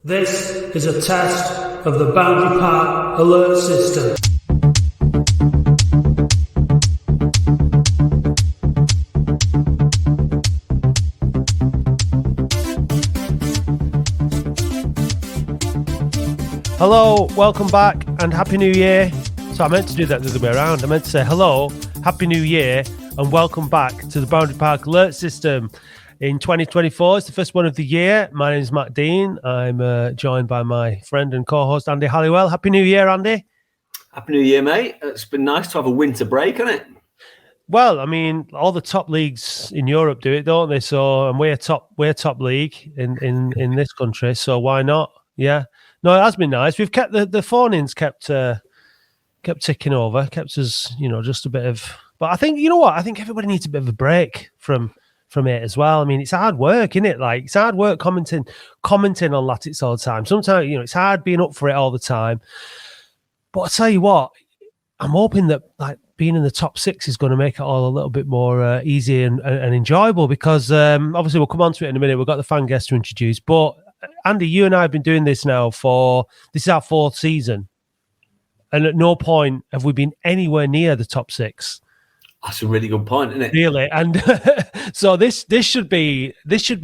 This is a test of the Boundary Park alert system. Hello, welcome back, and Happy New Year. So I meant to do that the other way around. I meant to say hello, Happy New Year, and welcome back to the Boundary Park alert system. In 2024, it's the first one of the year. My name is Matt Dean. I'm joined by my friend and co-host, Andy Halliwell. Happy New Year, Andy. Happy New Year, mate. It's been nice to have a winter break, hasn't it? Well, I mean, all the top leagues in Europe do it, don't they? So, and we're top league in this country. So why not? Yeah. No, it has been nice. We've kept the phone-ins kept ticking over, kept us, just a bit of. But I think, you know what? I think everybody needs a bit of a break from it as well. I mean, it's hard work, isn't it? Like, it's hard work commenting on Latics all the time. Sometimes, it's hard being up for it all the time. But I tell you what, I'm hoping that being in the top six is going to make it all a little bit more easy and enjoyable because obviously we'll come on to it in a minute. We've got the fan guest to introduce. But Andy, you and I have been doing this now this is our fourth season. And at no point have we been anywhere near the top six. That's a really good point, isn't it? Really, and so this should be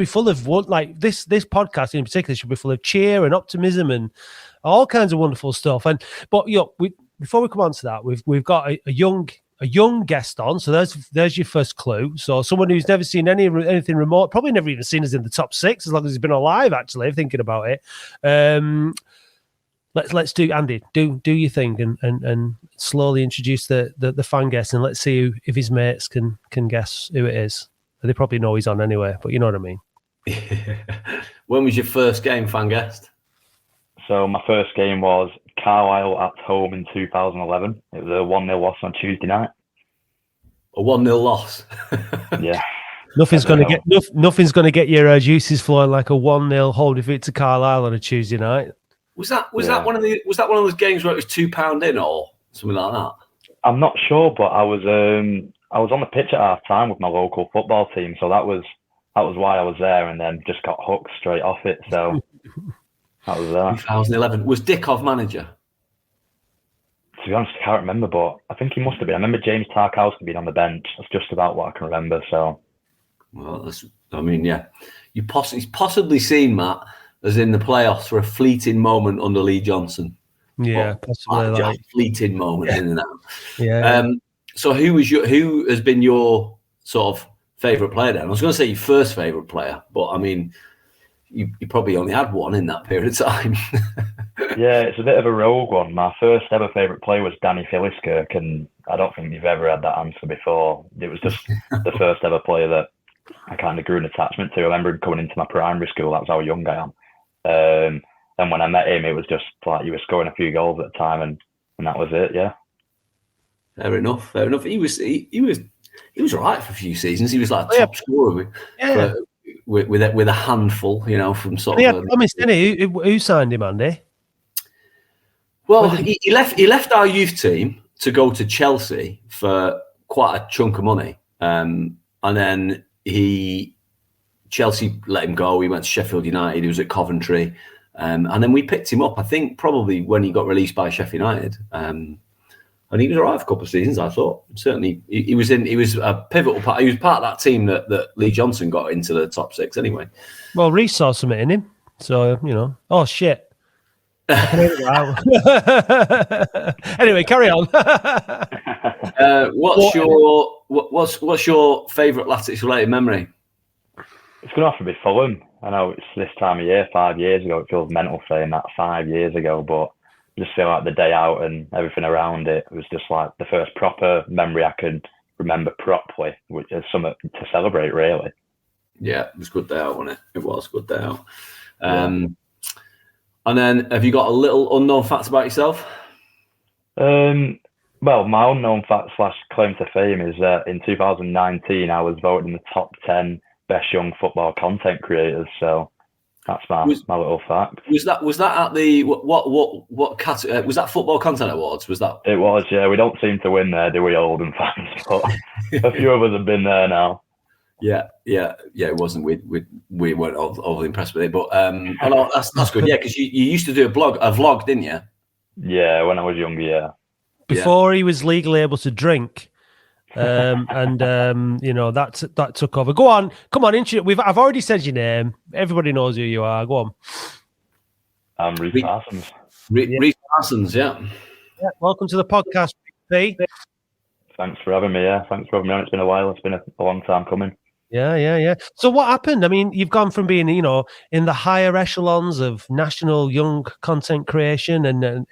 full of this podcast in particular should be full of cheer and optimism and all kinds of wonderful stuff. But before we come on to that, we've got a young guest on. So there's your first clue. So someone who's never seen anything remote, probably never even seen us in the top six, as long as he's been alive. Actually, thinking about it. Let's do, Andy, do your thing and slowly introduce the fan guest, and let's see if his mates can guess who it is. They probably know he's on anyway, but you know what I mean. When was your first game, fan guest? So my first game was Carlisle at home in 2011. It was a 1-0 loss on Tuesday night. A 1-0 loss? Yeah. Nothing's going to get your juices flowing like a 1-0 home defeat to Carlisle on a Tuesday night. Was that one of those games where it was £2 in or something like that? I'm not sure, but I was on the pitch at half time with my local football team, so that was why I was there, and then just got hooked straight off it. So that was that. 2011 was Dickov manager. To be honest, I can't remember, but I think he must have been. I remember James Tarkowski being on the bench. That's just about what I can remember. So, well, you've possibly seen Matt as in the playoffs for a fleeting moment under Lee Johnson. Yeah, possibly just fleeting moment in and out. Yeah. So who has been your sort of favourite player then? I was going to say your first favourite player, but I mean, you probably only had one in that period of time. Yeah, it's a bit of a rogue one. My first ever favourite player was Danny Philliskirk, and I don't think you've ever had that answer before. It was just the first ever player that I kind of grew an attachment to. I remember him coming into my primary school. That's how young I am. And when I met him, it was just like he was scoring a few goals at the time, and that was it. Yeah. Fair enough. He was all right for a few seasons. He was like a top scorer with a handful, from sort of. Yeah, who signed him, Andy? Well, he left our youth team to go to Chelsea for quite a chunk of money, and then Chelsea let him go. He went to Sheffield United. He was at Coventry, and then we picked him up. I think probably when he got released by Sheffield United, and he was all right for a couple of seasons. I thought certainly he was a pivotal part. He was part of that team that Lee Johnson got into the top six anyway. Well, Reece saw something in him, so Oh shit. Anyway, carry on. What's your favourite Latics related memory? It's going to have to be Fulham. I know it's this time of year, 5 years ago. It feels mental saying that 5 years ago, but I just feel like the day out and everything around it was just like the first proper memory I could remember properly, which is something to celebrate, really. Yeah, it was a good day out, wasn't it? It was a good day out. And then, have you got a little unknown fact about yourself? Well, my unknown fact / claim to fame is that in 2019, I was voted in the top 10 best young football content creators. So that's my little fact. Was that at the what category? Was that Football Content Awards? Was that? It was. Yeah, we don't seem to win there, do we, Oldham fans? But a few of us have been there now. Yeah, it wasn't. We weren't overly impressed with it, but that's good. Yeah, because you used to do a vlog, didn't you? Yeah, when I was younger, yeah. Before he was legally able to drink, that took over. Go on, come on, I've already said your name. Everybody knows who you are. Go on. I'm Reece Parsons. Reece Parsons, yeah. Welcome to the podcast, P. Thanks for having me. Yeah, thanks for having me on. It's been a while. It's been a long time coming. Yeah. So what happened? I mean, you've gone from being, in the higher echelons of national young content creation, and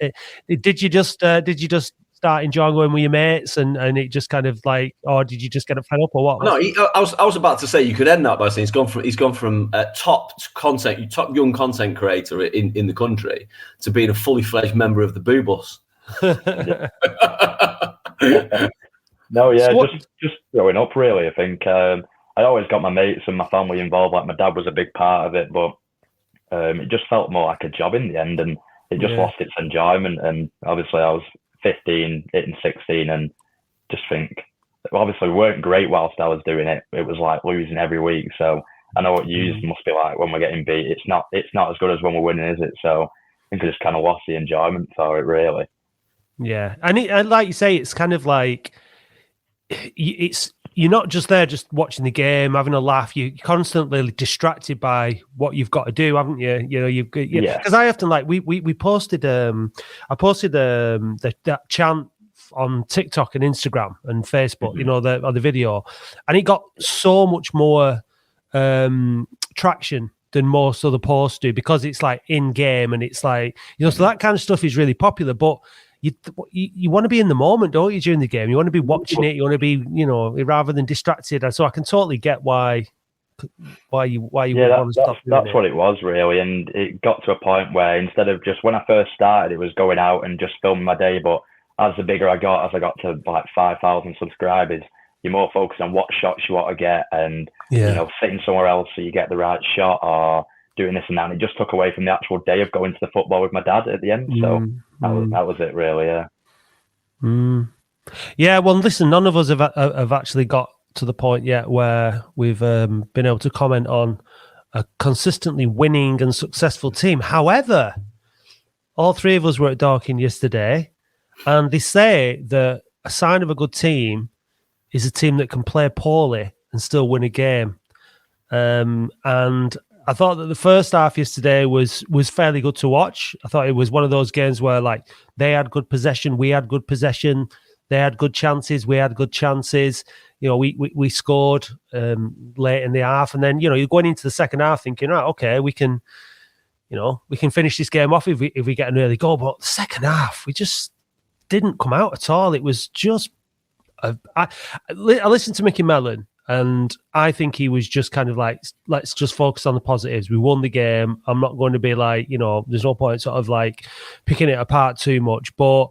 did you just start enjoying going with your mates, and it just kind of like, or did you just get fed up, or what? No, I was about to say you could end that by saying he's gone from top young content creator in the country to being a fully fledged member of the Boo Bus. No, yeah, so just growing up, really. I think I always got my mates and my family involved. Like my dad was a big part of it, but it just felt more like a job in the end, and it just lost its enjoyment. And obviously, I was 15, hitting 16, and just think, obviously, we weren't great whilst I was doing it. It was like losing every week. So I know what you must be like when we're getting beat. It's not as good as when we're winning, is it? So I think I just kind of lost the enjoyment for it, really. Yeah, and like you say, it's kind of like you're not just there just watching the game, having a laugh. You're constantly distracted by what you've got to do, haven't you? Because I often we posted I posted that chant on TikTok and Instagram and Facebook, the video, and it got so much more traction than most other posts do, because it's like in game, and it's like, so that kind of stuff is really popular. But you want to be in the moment, don't you, during the game? You want to be watching it. You want to be, rather than distracted. So I can totally get why you want to stop. That's what it was, really. And it got to a point where instead of just, when I first started, it was going out and just filming my day. But as the bigger I got to like 5,000 subscribers, you're more focused on what shots you want to get, and sitting somewhere else so you get the right shot, or doing this and that. And it just took away from the actual day of going to the football with my dad at the end. So that was it, really. Yeah. Yeah. Well, listen, none of us have actually got to the point yet where we've been able to comment on a consistently winning and successful team. However, all three of us were at Dorking yesterday, and they say that a sign of a good team is a team that can play poorly and still win a game. And I thought that the first half yesterday was fairly good to watch. I thought it was one of those games where, like, they had good possession, we had good possession, they had good chances, we had good chances. We scored late in the half, and then you're going into the second half thinking, right, okay, we can finish this game off if we get an early goal. But the second half, we just didn't come out at all. It was just I listened to Mickey Mellon, and I think he was just kind of like, let's just focus on the positives. We won the game. I'm not going to be like, there's no point sort of like picking it apart too much. But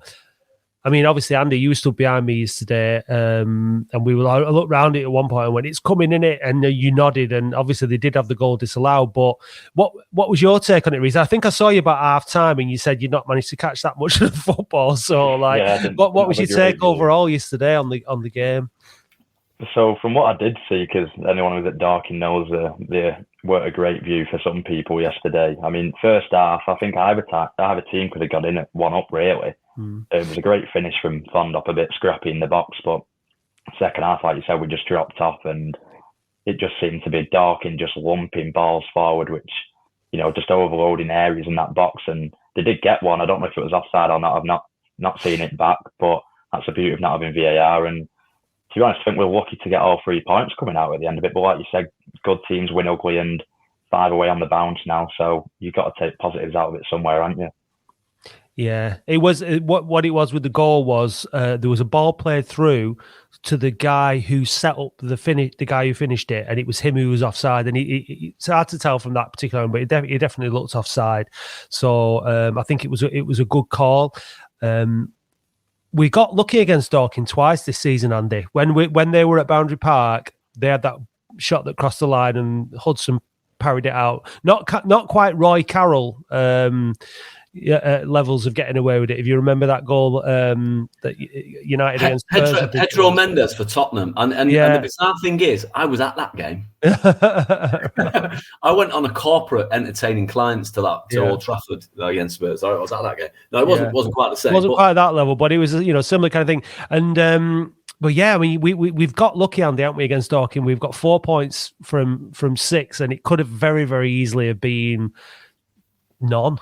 I mean, obviously, Andy, you stood behind me yesterday, and I looked round it at one point and went, it's coming in it, and you nodded, and obviously they did have the goal disallowed. But what was your take on it, Reece? I think I saw you about half time, and you said you'd not managed to catch that much of the football. So, what was your take overall yesterday on the game? So, from what I did see, because anyone who's at Dorking knows they weren't a great view for some people yesterday. I mean, first half, I think either team could have got in at 1-up, really. It was a great finish from Fondop, a bit scrappy in the box, but second half, like you said, we just dropped off, and it just seemed to be Dorking just lumping balls forward, which, just overloading areas in that box. And they did get one. I don't know if it was offside or not. I've not seen it back, but that's the beauty of not having VAR. And to be honest, I think we're lucky to get all 3 points coming out at the end of it. But like you said, good teams win ugly, and 5 away on the bounce now. So you've got to take positives out of it somewhere, haven't you? Yeah, it was what it was with the goal was there was a ball played through to the guy who set up the guy who finished it, and it was him who was offside. And it's hard to tell from that particular one, but he definitely looked offside. So I think it was a good call. We got lucky against Dorking twice this season, Andy. When they were at Boundary Park, they had that shot that crossed the line, and Hudson parried it out. Not quite Roy Carroll. levels of getting away with it. If you remember that goal that United against Spurs, Pedro Mendes for Tottenham, and the bizarre thing is, I was at that game. I went on a corporate entertaining clients to Old Trafford against Spurs. I was at that game. No, it wasn't quite the same. It wasn't quite that level, but it was similar kind of thing. And but yeah, I mean, we've got lucky, Andy, haven't we, against Dorking? We've got 4 points from 6, and it could have very, very easily have been none.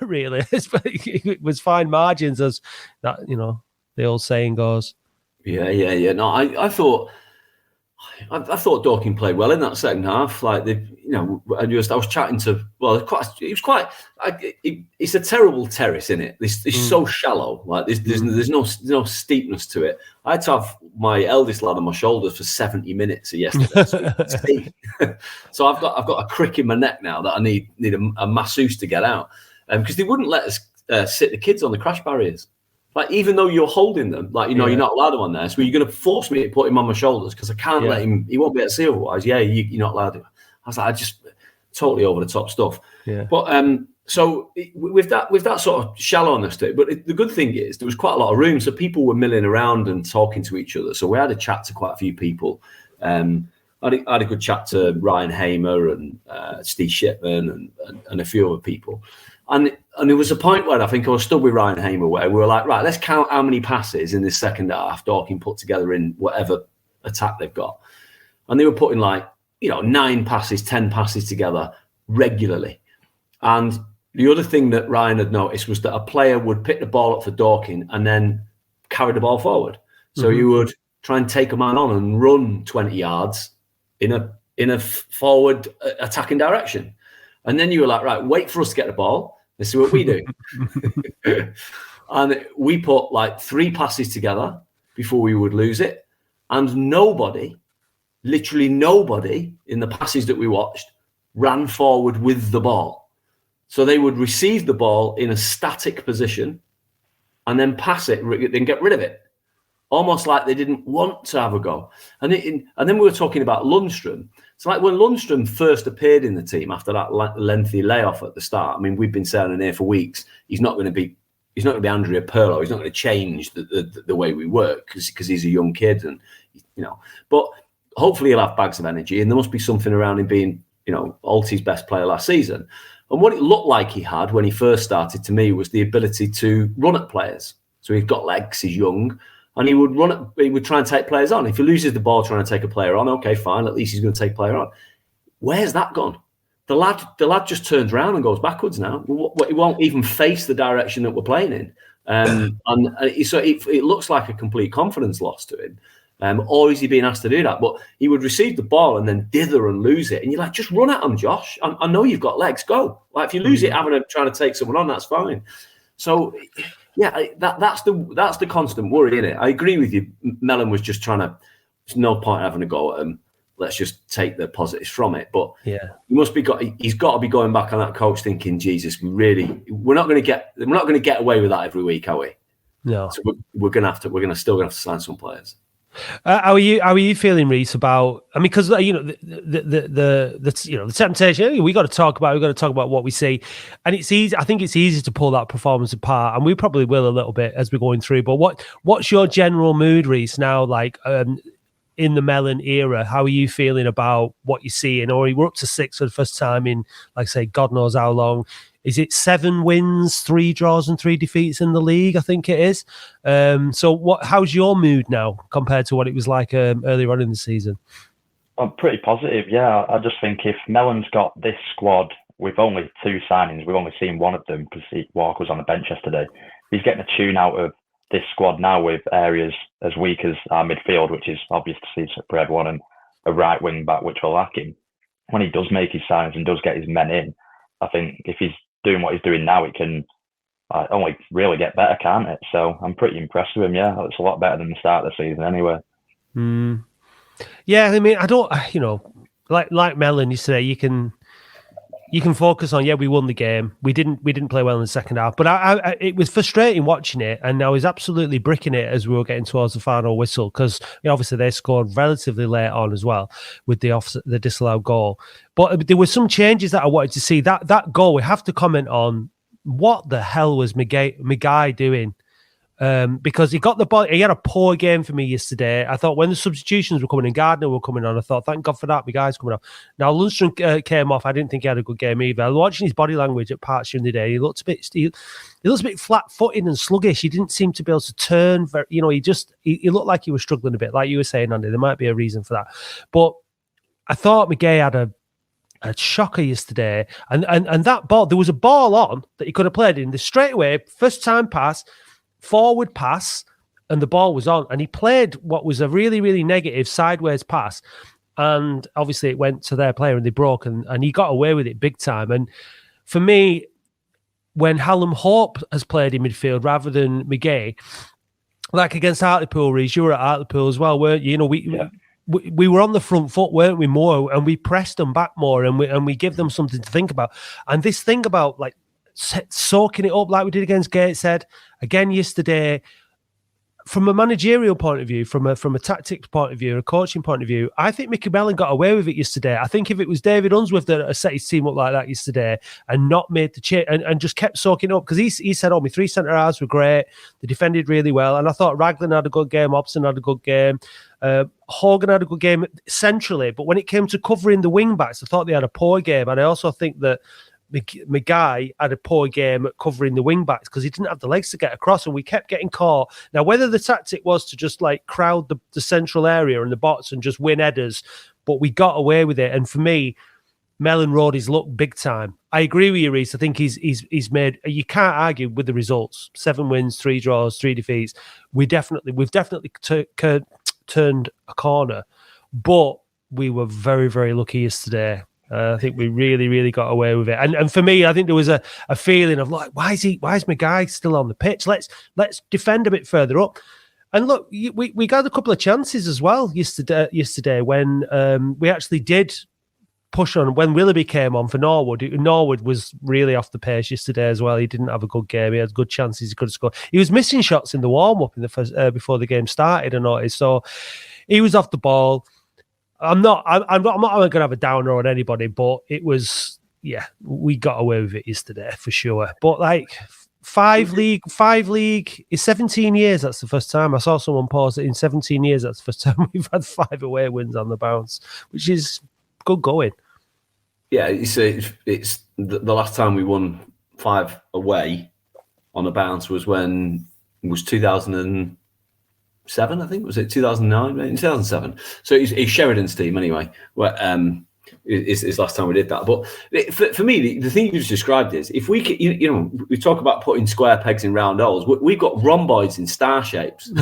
Really, it was fine margins, as that the old saying goes. Yeah. No, I thought Dorking played well in that second half. Like I was chatting to it's a terrible terrace, isn't it? It's so shallow. Like there's no steepness to it. I had to have my eldest lad on my shoulders for 70 minutes yesterday. So I've got a crick in my neck now that I need a masseuse to get out, because they wouldn't let us sit the kids on the crash barriers. Like, even though you're holding them, like, you're not allowed them on there. So you're going to force me to put him on my shoulders because I can't let him. He won't be able to see otherwise. Yeah, you're not allowed to. I was like, I just totally over the top stuff. Yeah. But so with that sort of shallowness to it. But the good thing is there was quite a lot of room, so people were milling around and talking to each other. So we had a chat to quite a few people. I had a good chat to Ryan Hamer and Steve Shipman and a few other people. And there was a point where I think I was stood with Ryan Hamer where we were like, right, let's count how many passes in this second half Dorking put together in whatever attack they've got. And they were putting 9 passes, 10 passes together regularly. And the other thing that Ryan had noticed was that a player would pick the ball up for Dorking and then carry the ball forward. So you would try and take a man on and run 20 yards in a forward attacking direction. And then you were like, right, wait for us to get the ball. Let's see what we do. And we put 3 passes together before we would lose it. And literally nobody in the passes that we watched ran forward with the ball. So they would receive the ball in a static position and then pass it, then get rid of it. Almost like they didn't want to have a go. And then we were talking about Lundstrom. So when Lundstrom first appeared in the team after that lengthy layoff at the start, I mean, we've been saying here for weeks, he's not going to be Andrea Pirlo. He's not going to change the way we work because he's a young kid, and But hopefully he'll have bags of energy, and there must be something around him being Alti's best player last season. And what it looked like he had when he first started to me was the ability to run at players. So he's got legs, he's young. And he would try and take players on. If he loses the ball trying to take a player on, okay, fine. At least he's going to take a player on. Where's that gone? The lad just turns around and goes backwards now. He won't even face the direction that we're playing in. So it looks like a complete confidence loss to him. Or is he being asked to do that? But he would receive the ball and then dither and lose it. And you're like, just run at him, Josh. I know you've got legs. Go. If you lose it, trying to take someone on, that's fine. So... yeah, that's the constant worry, isn't it? I agree with you. Mellon was just trying to. There's no point having a go at him. Let's just take the positives from it. But he's got to be going back on that coach thinking, Jesus, we're not going to get away with that every week, are we? No. So we're going to still have to sign some players. How are you feeling, Reece? About because the temptation we got to talk about what we see, and it's easy. I think it's easy to pull that performance apart, and we probably will a little bit as we're going through. But what's your general mood, Reece? Now, in the Mellon era, how are you feeling about what you're seeing? Or we're up to 6 for the first time in, God knows how long. Is it 7 wins, 3 draws, and 3 defeats in the league? I think it is. So, how's your mood now compared to what it was like earlier on in the season? I'm pretty positive. Yeah, I just think if Mellon's got this squad with only 2 signings, we've only seen one of them because Walker was on the bench yesterday. He's getting a tune out of this squad now with areas as weak as our midfield, which is obvious to see for everyone, and a right wing back, which we're lacking. When he does make his signings and does get his men in, I think if he's doing what he's doing now, it can only really get better, can't it? So I'm pretty impressed with him. Yeah, it's a lot better than the start of the season anyway. Yeah, I mean, I don't, like Mellon, you say, you can focus on, we won the game. We didn't play well in the second half, but it was frustrating watching it, and I was absolutely bricking it as we were getting towards the final whistle because obviously they scored relatively late on as well with the disallowed goal. But there were some changes that I wanted to see. That goal, we have to comment on what the hell was Miguel doing? Because he got the ball. He had a poor game for me yesterday. I thought when the substitutions were coming in, Gardner were coming on, I thought, thank God for that, my guy's coming on. Now, Lundstrom came off. I didn't think he had a good game either. I was watching his body language at parts during the day. He looked a bit flat-footed and sluggish. He didn't seem to be able to turn. He looked like he was struggling a bit, like you were saying, Andy. There might be a reason for that. But I thought Miguel had a shocker yesterday. And that ball, there was a ball on that he could have played in. The straightaway, first time pass, forward pass, and the ball was on, and he played what was a really, really negative sideways pass, and obviously it went to their player and they broke, and he got away with it big time. And for me, when Hallam Hope has played in midfield rather than McGay, like against Hartlepool, Reece, you were at Hartlepool as well, weren't you? We were on the front foot, weren't we, more, and we pressed them back more, and we give them something to think about. And this thing about like soaking it up like we did against Gateshead again yesterday, from a managerial point of view, from a tactics point of view, a coaching point of view, I think Mickey Bellin got away with it yesterday. I think if it was David Unsworth that set his team up like that yesterday and not made the change and just kept soaking up, because he said, my three centre halves were great, they defended really well, and I thought Raglan had a good game, Hobson had a good game, Hogan had a good game centrally, but when it came to covering the wing backs, I thought they had a poor game. And I also think that Maguy had a poor game at covering the wing backs because he didn't have the legs to get across, and we kept getting caught. Now, whether the tactic was to just like crowd the central area and the box and just win headers, but we got away with it. And for me, Mellon rode his luck big time. I agree with you, Reece. I think he's made. You can't argue with the results. 7 wins, 3 draws, 3 defeats. We've definitely turned a corner, but we were very, very lucky yesterday. I think we really, really got away with it. And for me, I think there was a feeling of like, why is Maguy still on the pitch? Let's defend a bit further up. And look, we got a couple of chances as well yesterday when we actually did push on. When Willoughby came on for Norwood, Norwood was really off the pace yesterday as well. He didn't have a good game. He had good chances. He could have scored. He was missing shots in the warm-up in the first before the game started, I noticed. So he was off the ball. I'm not going to have a downer on anybody, but it was, we got away with it yesterday for sure. But like five league is 17 years. That's the first time. I saw someone post it in 17 years. That's the first time we've had 5 away wins on the bounce, which is good going. Yeah, it's the last time we won 5 away on a bounce was 2007, I think. Was it 2009? 2007. So it's Sheridan's team anyway. Where is last time we did that. But for me, the thing you just described is if we we talk about putting square pegs in round holes. We've got rhomboids in star shapes.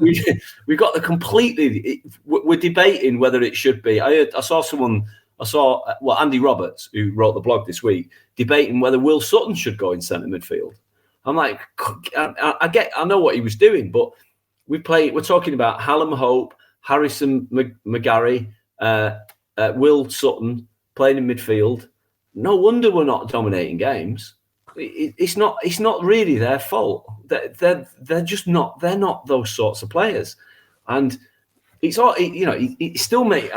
We've got the completely. We're debating whether it should be. I saw Andy Roberts, who wrote the blog this week, debating whether Will Sutton should go in centre midfield. I'm like, I know what he was doing, but we're talking about Hallam Hope, Harrison McGarry, Will Sutton playing in midfield. No wonder we're not dominating games. It's not really their fault. They're just not. They're not those sorts of players. And it's all it still may.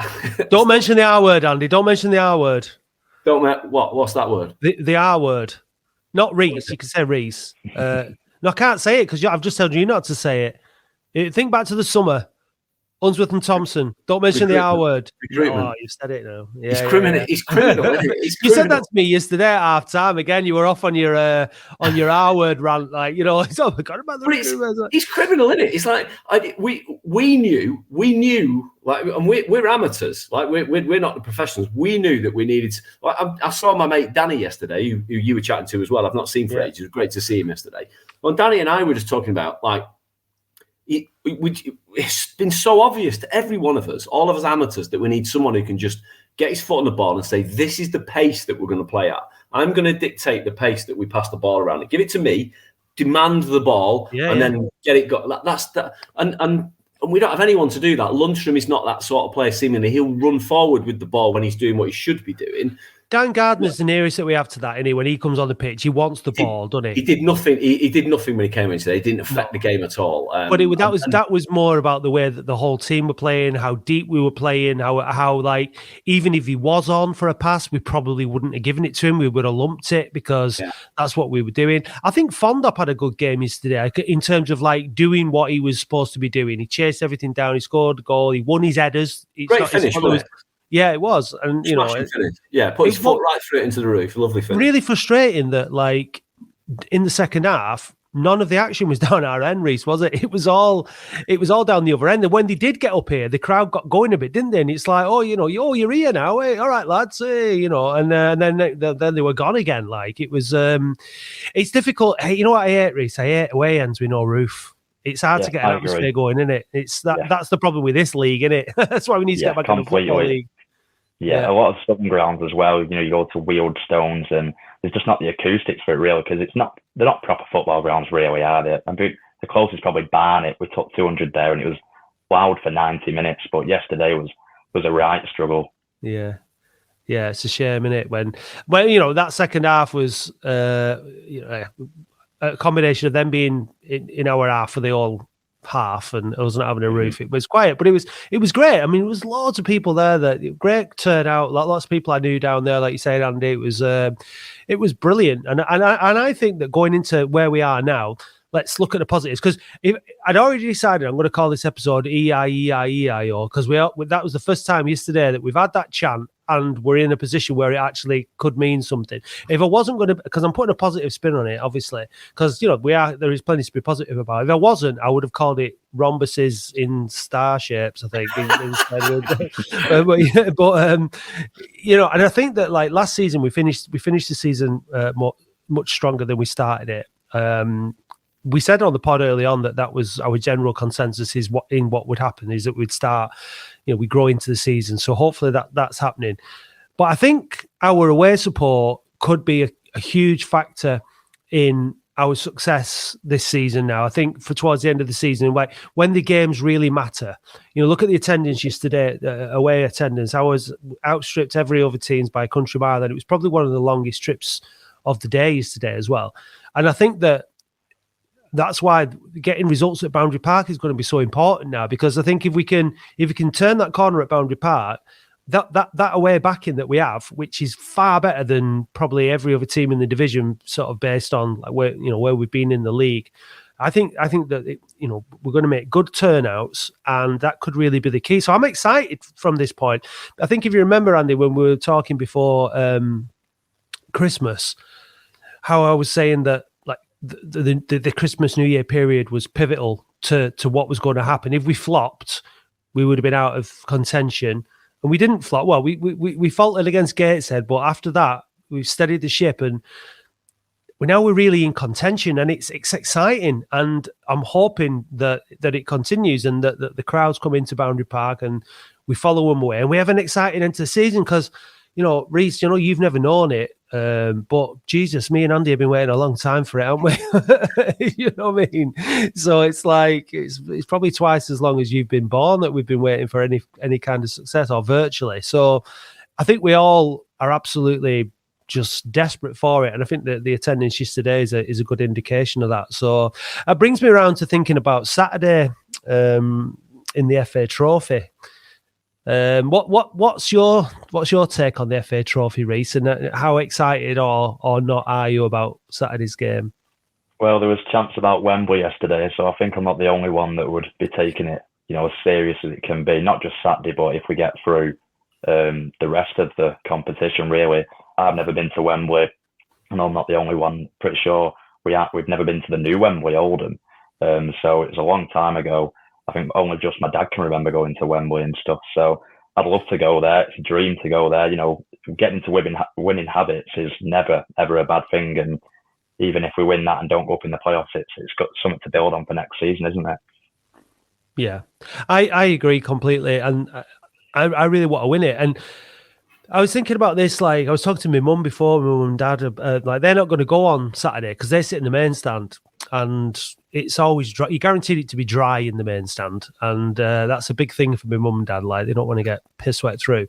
Don't mention the R word, Andy. Don't mention the R word. What's that word? The R word. Not Reece. You can say Reece. No, I can't say it because I've just told you not to say it. Think back to the summer. Unsworth and Thompson. Don't mention the R word. Oh, you've said it now. Yeah, it's criminal. It's criminal. You said that to me yesterday at half time. Again, you were off on your R word rant. Like, it's oh my God about the. It's criminal, isn't it? It's like we knew like, and we're amateurs. Like we're not the professionals. We knew that we needed. I saw my mate Danny yesterday, who you were chatting to as well. I've not seen for ages. It was great to see him yesterday. Well, Danny and I were just talking about like. It's been so obvious to every one of us, all of us amateurs, that we need someone who can just get his foot on the ball and say, this is the pace that we're going to play at. I'm going to dictate the pace that we pass the ball around. Give it to me, demand the ball, then get it got. That's that. And we don't have anyone to do that. Lundstrom is not that sort of player, seemingly. He'll run forward with the ball when he's doing what he should be doing. Dan Gardner's the nearest that we have to that. Anyway, when he comes on the pitch, he wants the ball, doesn't he? He did nothing. He did nothing when he came in today. He didn't affect the game at all. But that was more about the way that the whole team were playing, how deep we were playing, how like even if he was on for a pass, we probably wouldn't have given it to him. We would have lumped it because that's what we were doing. I think Fondop had a good game yesterday in terms of like doing what he was supposed to be doing. He chased everything down. He scored a goal. He won his headers. Great finish, wasn't it? Yeah, it was. And, you know, put his foot right through it into the roof. Lovely finish. Really frustrating that, like, in the second half, none of the action was down our end, Reece, was it? It was all down the other end. And when they did get up here, the crowd got going a bit, didn't they? And it's like, you're here now. Hey, all right, lads. Hey, and then they were gone again. Like, it was, it's difficult. Hey, you know what I hate, Reece? I hate away ends with no roof. It's hard to get an atmosphere going, isn't it? It's that's the problem with this league, isn't it? That's why we need to get back into the football league. Yeah, a lot of southern grounds as well. You go to wheeled stones, and there's just not the acoustics for it, really, because they're not proper football grounds, really, are they? And the closest probably Barnet. We took 200 there, and it was loud for 90 minutes. But yesterday was a right struggle. Yeah, it's a shame, isn't it? When that second half was a combination of them being in our half for the whole half and us not having a roof. It was quiet, but it was great. I mean, there was loads of people there. Great turnout. Lots of people I knew down there, like you said, Andy. It was brilliant, and I think that going into where we are now, let's look at the positives, because I'd already decided I'm going to call this episode EIEIEIO, because that was the first time yesterday that we've had that chant and we're in a position where it actually could mean something. If I wasn't going to, because I'm putting a positive spin on it, obviously, because there is plenty to be positive about. If I wasn't, I would have called it rhombuses in star shapes, I think. And I think that like last season we finished the season much stronger than we started it. We said on the pod early on that was our general consensus is what would happen is that we'd start, we grow into the season. So hopefully that's happening. But I think our away support could be a huge factor in our success this season now. I think for towards the end of the season, when the games really matter, look at the attendance yesterday, away attendance. I was outstripped every other teams by a country mile, and it was probably one of the longest trips of the day yesterday as well. And I think that's why getting results at Boundary Park is going to be so important now, because I think if we can turn that corner at Boundary Park, that away backing that we have, which is far better than probably every other team in the division, sort of based on like where we've been in the league. I think that we're going to make good turnouts, and that could really be the key. So I'm excited from this point. I think if you remember, Andy, when we were talking before Christmas, how I was saying that the Christmas New Year period was pivotal to what was going to happen. If we flopped, we would have been out of contention, and we didn't flop. Well, we faltered against Gateshead, but after that, we've steadied the ship, and we're really in contention, and it's exciting. And I'm hoping that it continues, and that the crowds come into Boundary Park and we follow them away, and we have an exciting end to the season. Because Reece, you've never known it. But Jesus, me and Andy have been waiting a long time for it, haven't we? You know what I mean? So it's like it's probably twice as long as you've been born that we've been waiting for any kind of success, or virtually. So I think we all are absolutely just desperate for it, and I think that the attendance yesterday is a good indication of that. So it brings me around to thinking about Saturday in the FA Trophy. What's your take on the FA Trophy, Reece, and how excited or not are you about Saturday's game? Well, there was chants about Wembley yesterday, so I think I'm not the only one that would be taking it, as serious as it can be. Not just Saturday, but if we get through the rest of the competition. Really, I've never been to Wembley, and I'm not the only one. Pretty sure we've never been to the new Wembley, Oldham. So it's a long time ago. I think only just my dad can remember going to Wembley and stuff. So I'd love to go there. It's a dream to go there. Getting to winning habits is never, ever a bad thing. And even if we win that and don't go up in the playoffs, it's got something to build on for next season, isn't it? Yeah, I agree completely. And I really want to win it. And I was thinking about this, like I was talking to my mum before, my mum and dad, like they're not going to go on Saturday because they sit in the main stand. and it's always dry. You guaranteed it to be dry in the main stand, and that's a big thing for my mum and dad. Like, they don't want to get piss wet through,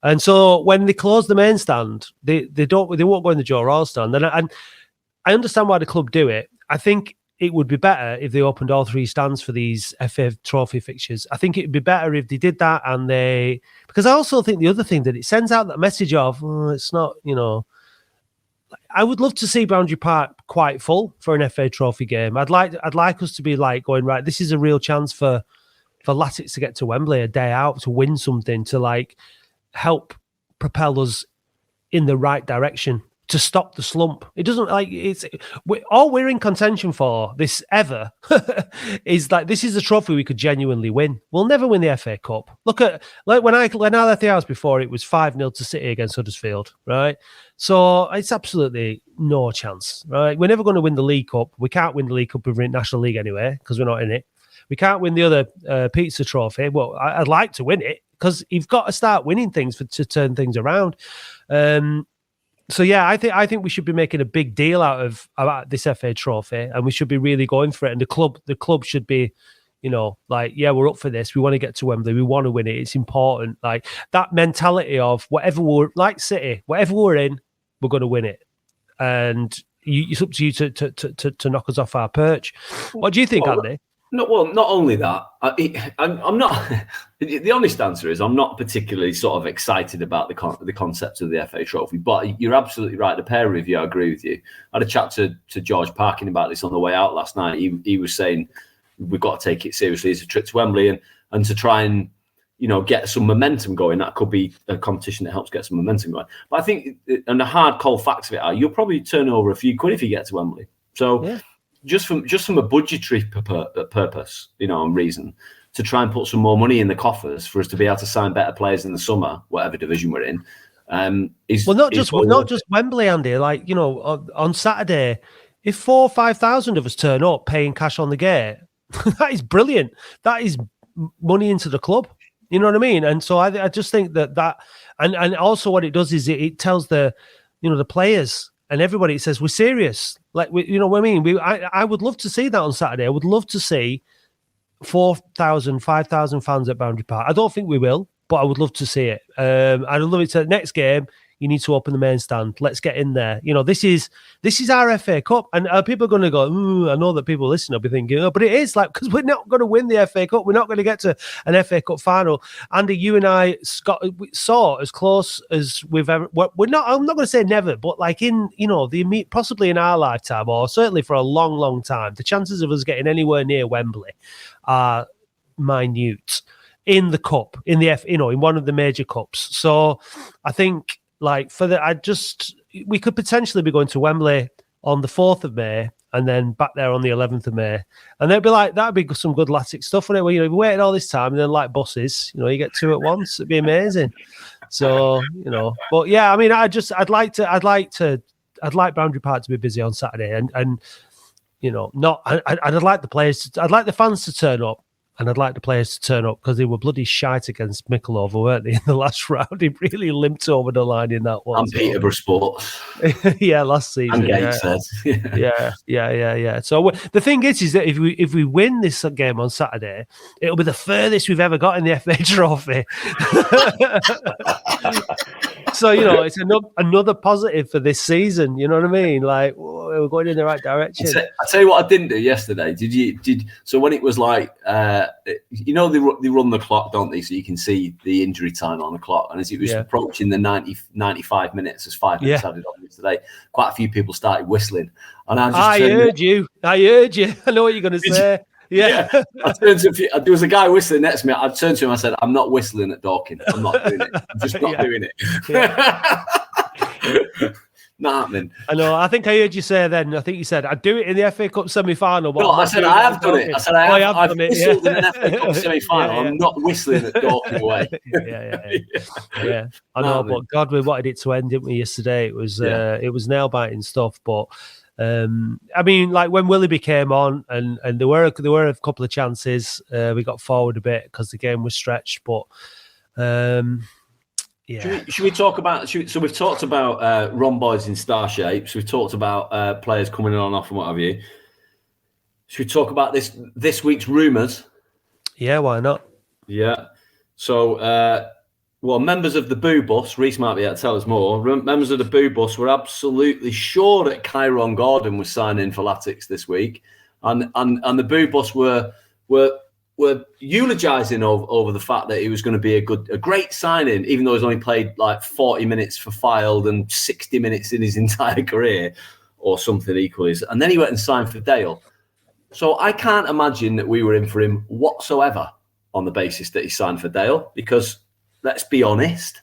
and so when they close the main stand, they won't go in the Joe Royal stand. And I understand why the club do it. I think it would be better if they opened all three stands for these FA Trophy fixtures. I think it would be better if they did that, because I also think the other thing that it sends out that message of, it's not, I would love to see Boundary Park quite full for an FA Trophy game. I'd like us to be like going, right, this is a real chance for Latics to get to Wembley a day out, to win something, to like help propel us in the right direction, to stop the slump. It doesn't all we're in contention for this ever is like, this is a trophy we could genuinely win. We'll never win the FA Cup. Look at, like, when I left the house before, it was 5-0 to City against Huddersfield, right? So it's absolutely no chance, right? We're never going to win the League Cup. We can't win the League Cup if we're in National League anyway, because we're not in it. We can't win the other pizza trophy. Well, I'd like to win it, because you've got to start winning things to turn things around. So yeah, I think we should be making a big deal about this FA Trophy, and we should be really going for it. And the club should be, like, yeah, we're up for this. We want to get to Wembley. We want to win it. It's important. Like, that mentality of whatever we're like City, whatever we're in, we're going to win it. And it's up to you to knock us off our perch. What do you think, Andy? Not only that, I'm not. The honest answer is, I'm not particularly sort of excited about the concept of the FA Trophy. But you're absolutely right. The pair of you, I agree with you. I had a chat to George Parkin about this on the way out last night. He was saying we've got to take it seriously as a trip to Wembley, and to try and get some momentum going. That could be a competition that helps get some momentum going. But I think, and the hard cold facts of it are, you'll probably turn over a few quid if you get to Wembley. So. Yeah. Just from a budgetary purpose, and reason, to try and put some more money in the coffers for us to be able to sign better players in the summer, whatever division we're in. Not just Wembley, Andy. Like, on Saturday, if 4,000 or 5,000 of us turn up paying cash on the gate, that is brilliant. That is money into the club. You know what I mean? And so I just think that and also what it does is it tells the players and everybody, it says we're serious. Like, you know what I mean? I would love to see that on Saturday. I would love to see 4,000, 5,000 fans at Boundary Park. I don't think we will, but I would love to see it. I'd love it to. Next game, you need to open the main stand. Let's get in there. This is our FA Cup, and people are going to go, ooh, I know that people listening will be thinking, but it is, like, because we're not going to win the FA Cup. We're not going to get to an FA Cup final. Andy, you and I saw as close as we've ever. We're not. I'm not going to say never, but like in possibly in our lifetime, or certainly for a long, long time, the chances of us getting anywhere near Wembley are minute in the cup, in the in one of the major cups. So I think. Like, we could potentially be going to Wembley on the 4th of May and then back there on the 11th of May. And that'd be some good Latics stuff, wouldn't it? Where, we waited all this time and then, like buses, you get two at once. It'd be amazing. So, but yeah, I mean, I'd like Boundary Park to be busy on Saturday and I'd like the players, I'd like the fans to turn up. And I'd like the players to turn up, because they were bloody shite against Mickleover, weren't they, in the last round? He really limped over the line in that one. And Peterborough Sports. Yeah, last season. And Gateshead. Yeah. So the thing is that if we win this game on Saturday, it'll be the furthest we've ever got in the FA Trophy. So, it's another positive for this season. You know what I mean? Like, we're going in the right direction. I tell you what I didn't do yesterday. So when it was like, they run the clock, don't they? So you can see the injury time on the clock. And as it was approaching the 95 minutes, as 5 minutes added on today, quite a few people started whistling. And I heard you. I know what you're going to say. Yeah. I turned to there was a guy whistling next to me. I turned to him. I said, "I'm not whistling at Dorking. I'm not doing it. I'm just not doing it." Yeah. Not happening. I know. I think I heard you say then. I think you said, "I'd do it in the FA Cup semi-final." No, I said I have done it. I said I've whistled in an FA Cup semi-final. I'm not whistling at Dorking away. Yeah. I know, but God, we wanted it to end, didn't we? Yesterday, it was nail-biting stuff, but. I mean, like when Willoughby came on, and there were a couple of chances. We got forward a bit because the game was stretched, but Should we talk about? So we've talked about Ron Boyd's in star shape. So we've talked about players coming on and off and what have you. Should we talk about this week's rumours? Yeah, why not? Yeah. So, members of the Boo Bus, Reece might be able to tell us more. Members of the Boo Bus were absolutely sure that Kyron Gordon was signing for Latics this week, and the Boo Bus were eulogising over the fact that he was going to be a great signing, even though he's only played like 40 minutes for Fylde and 60 minutes in his entire career, or something equally. And then he went and signed for Dale. So I can't imagine that we were in for him whatsoever on the basis that he signed for Dale, because let's be honest,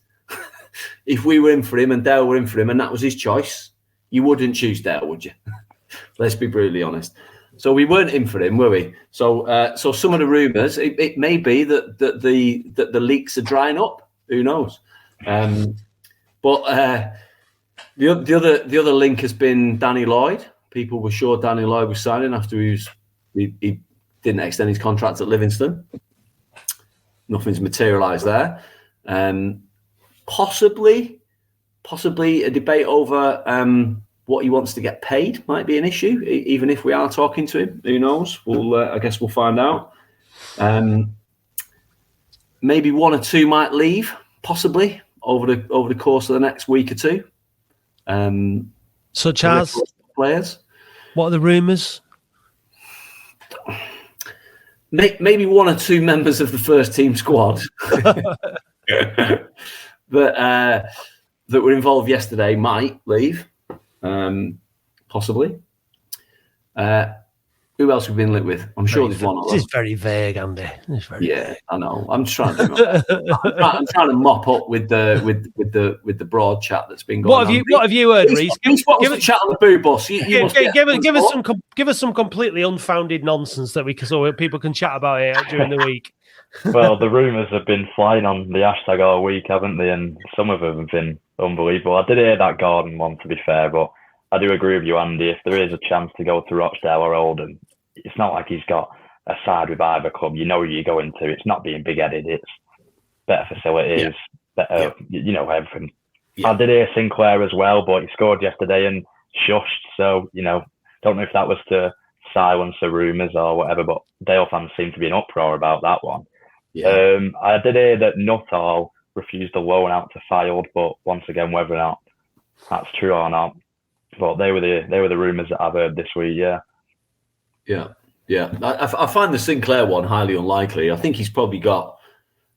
if we were in for him and Dale were in for him and that was his choice, you wouldn't choose Dale, would you? Let's be brutally honest. So we weren't in for him, were we? So some of the rumours, it may be that the leaks are drying up. Who knows? But the other link has been Danny Lloyd. People were sure Danny Lloyd was signing after he didn't extend his contract at Livingston. Nothing's materialised there. Possibly a debate over what he wants to get paid might be an issue, even if we are talking to him. Who knows? I guess we'll find out. Maybe one or two might leave, possibly over the course of the next week or two. Such as players. What are the rumours? Maybe one or two members of the first team squad that were involved yesterday might leave, possibly. Who else have we been linked with? I'm sure there's one. This is very vague, Andy. Vague. I know. I'm trying to. I'm trying to mop up with the broad chat that's been going on. What have you heard, Reece? What was the chat on the Boo Bus? Give us some completely unfounded nonsense so people can chat about it during the week. Well, the rumours have been flying on the hashtag all week, haven't they? And some of them have been unbelievable. I did hear that Gordon one, to be fair, but I do agree with you, Andy. If there is a chance to go to Rochdale or Oldham, it's not like he's got a side with either club. You know who you're going to. It's not being big-headed. It's better facilities, better, everything. Yeah. I did hear Sinclair as well, but he scored yesterday and shushed. So, don't know if that was to silence the rumours or whatever, but Dale fans seem to be in uproar about that one. Yeah. I did hear that Nuttall refused a loan out to Fylde, but once again, whether or not that's true or not, but they were the rumours that I've heard this week. Yeah. I find the Sinclair one highly unlikely. I think he's probably got.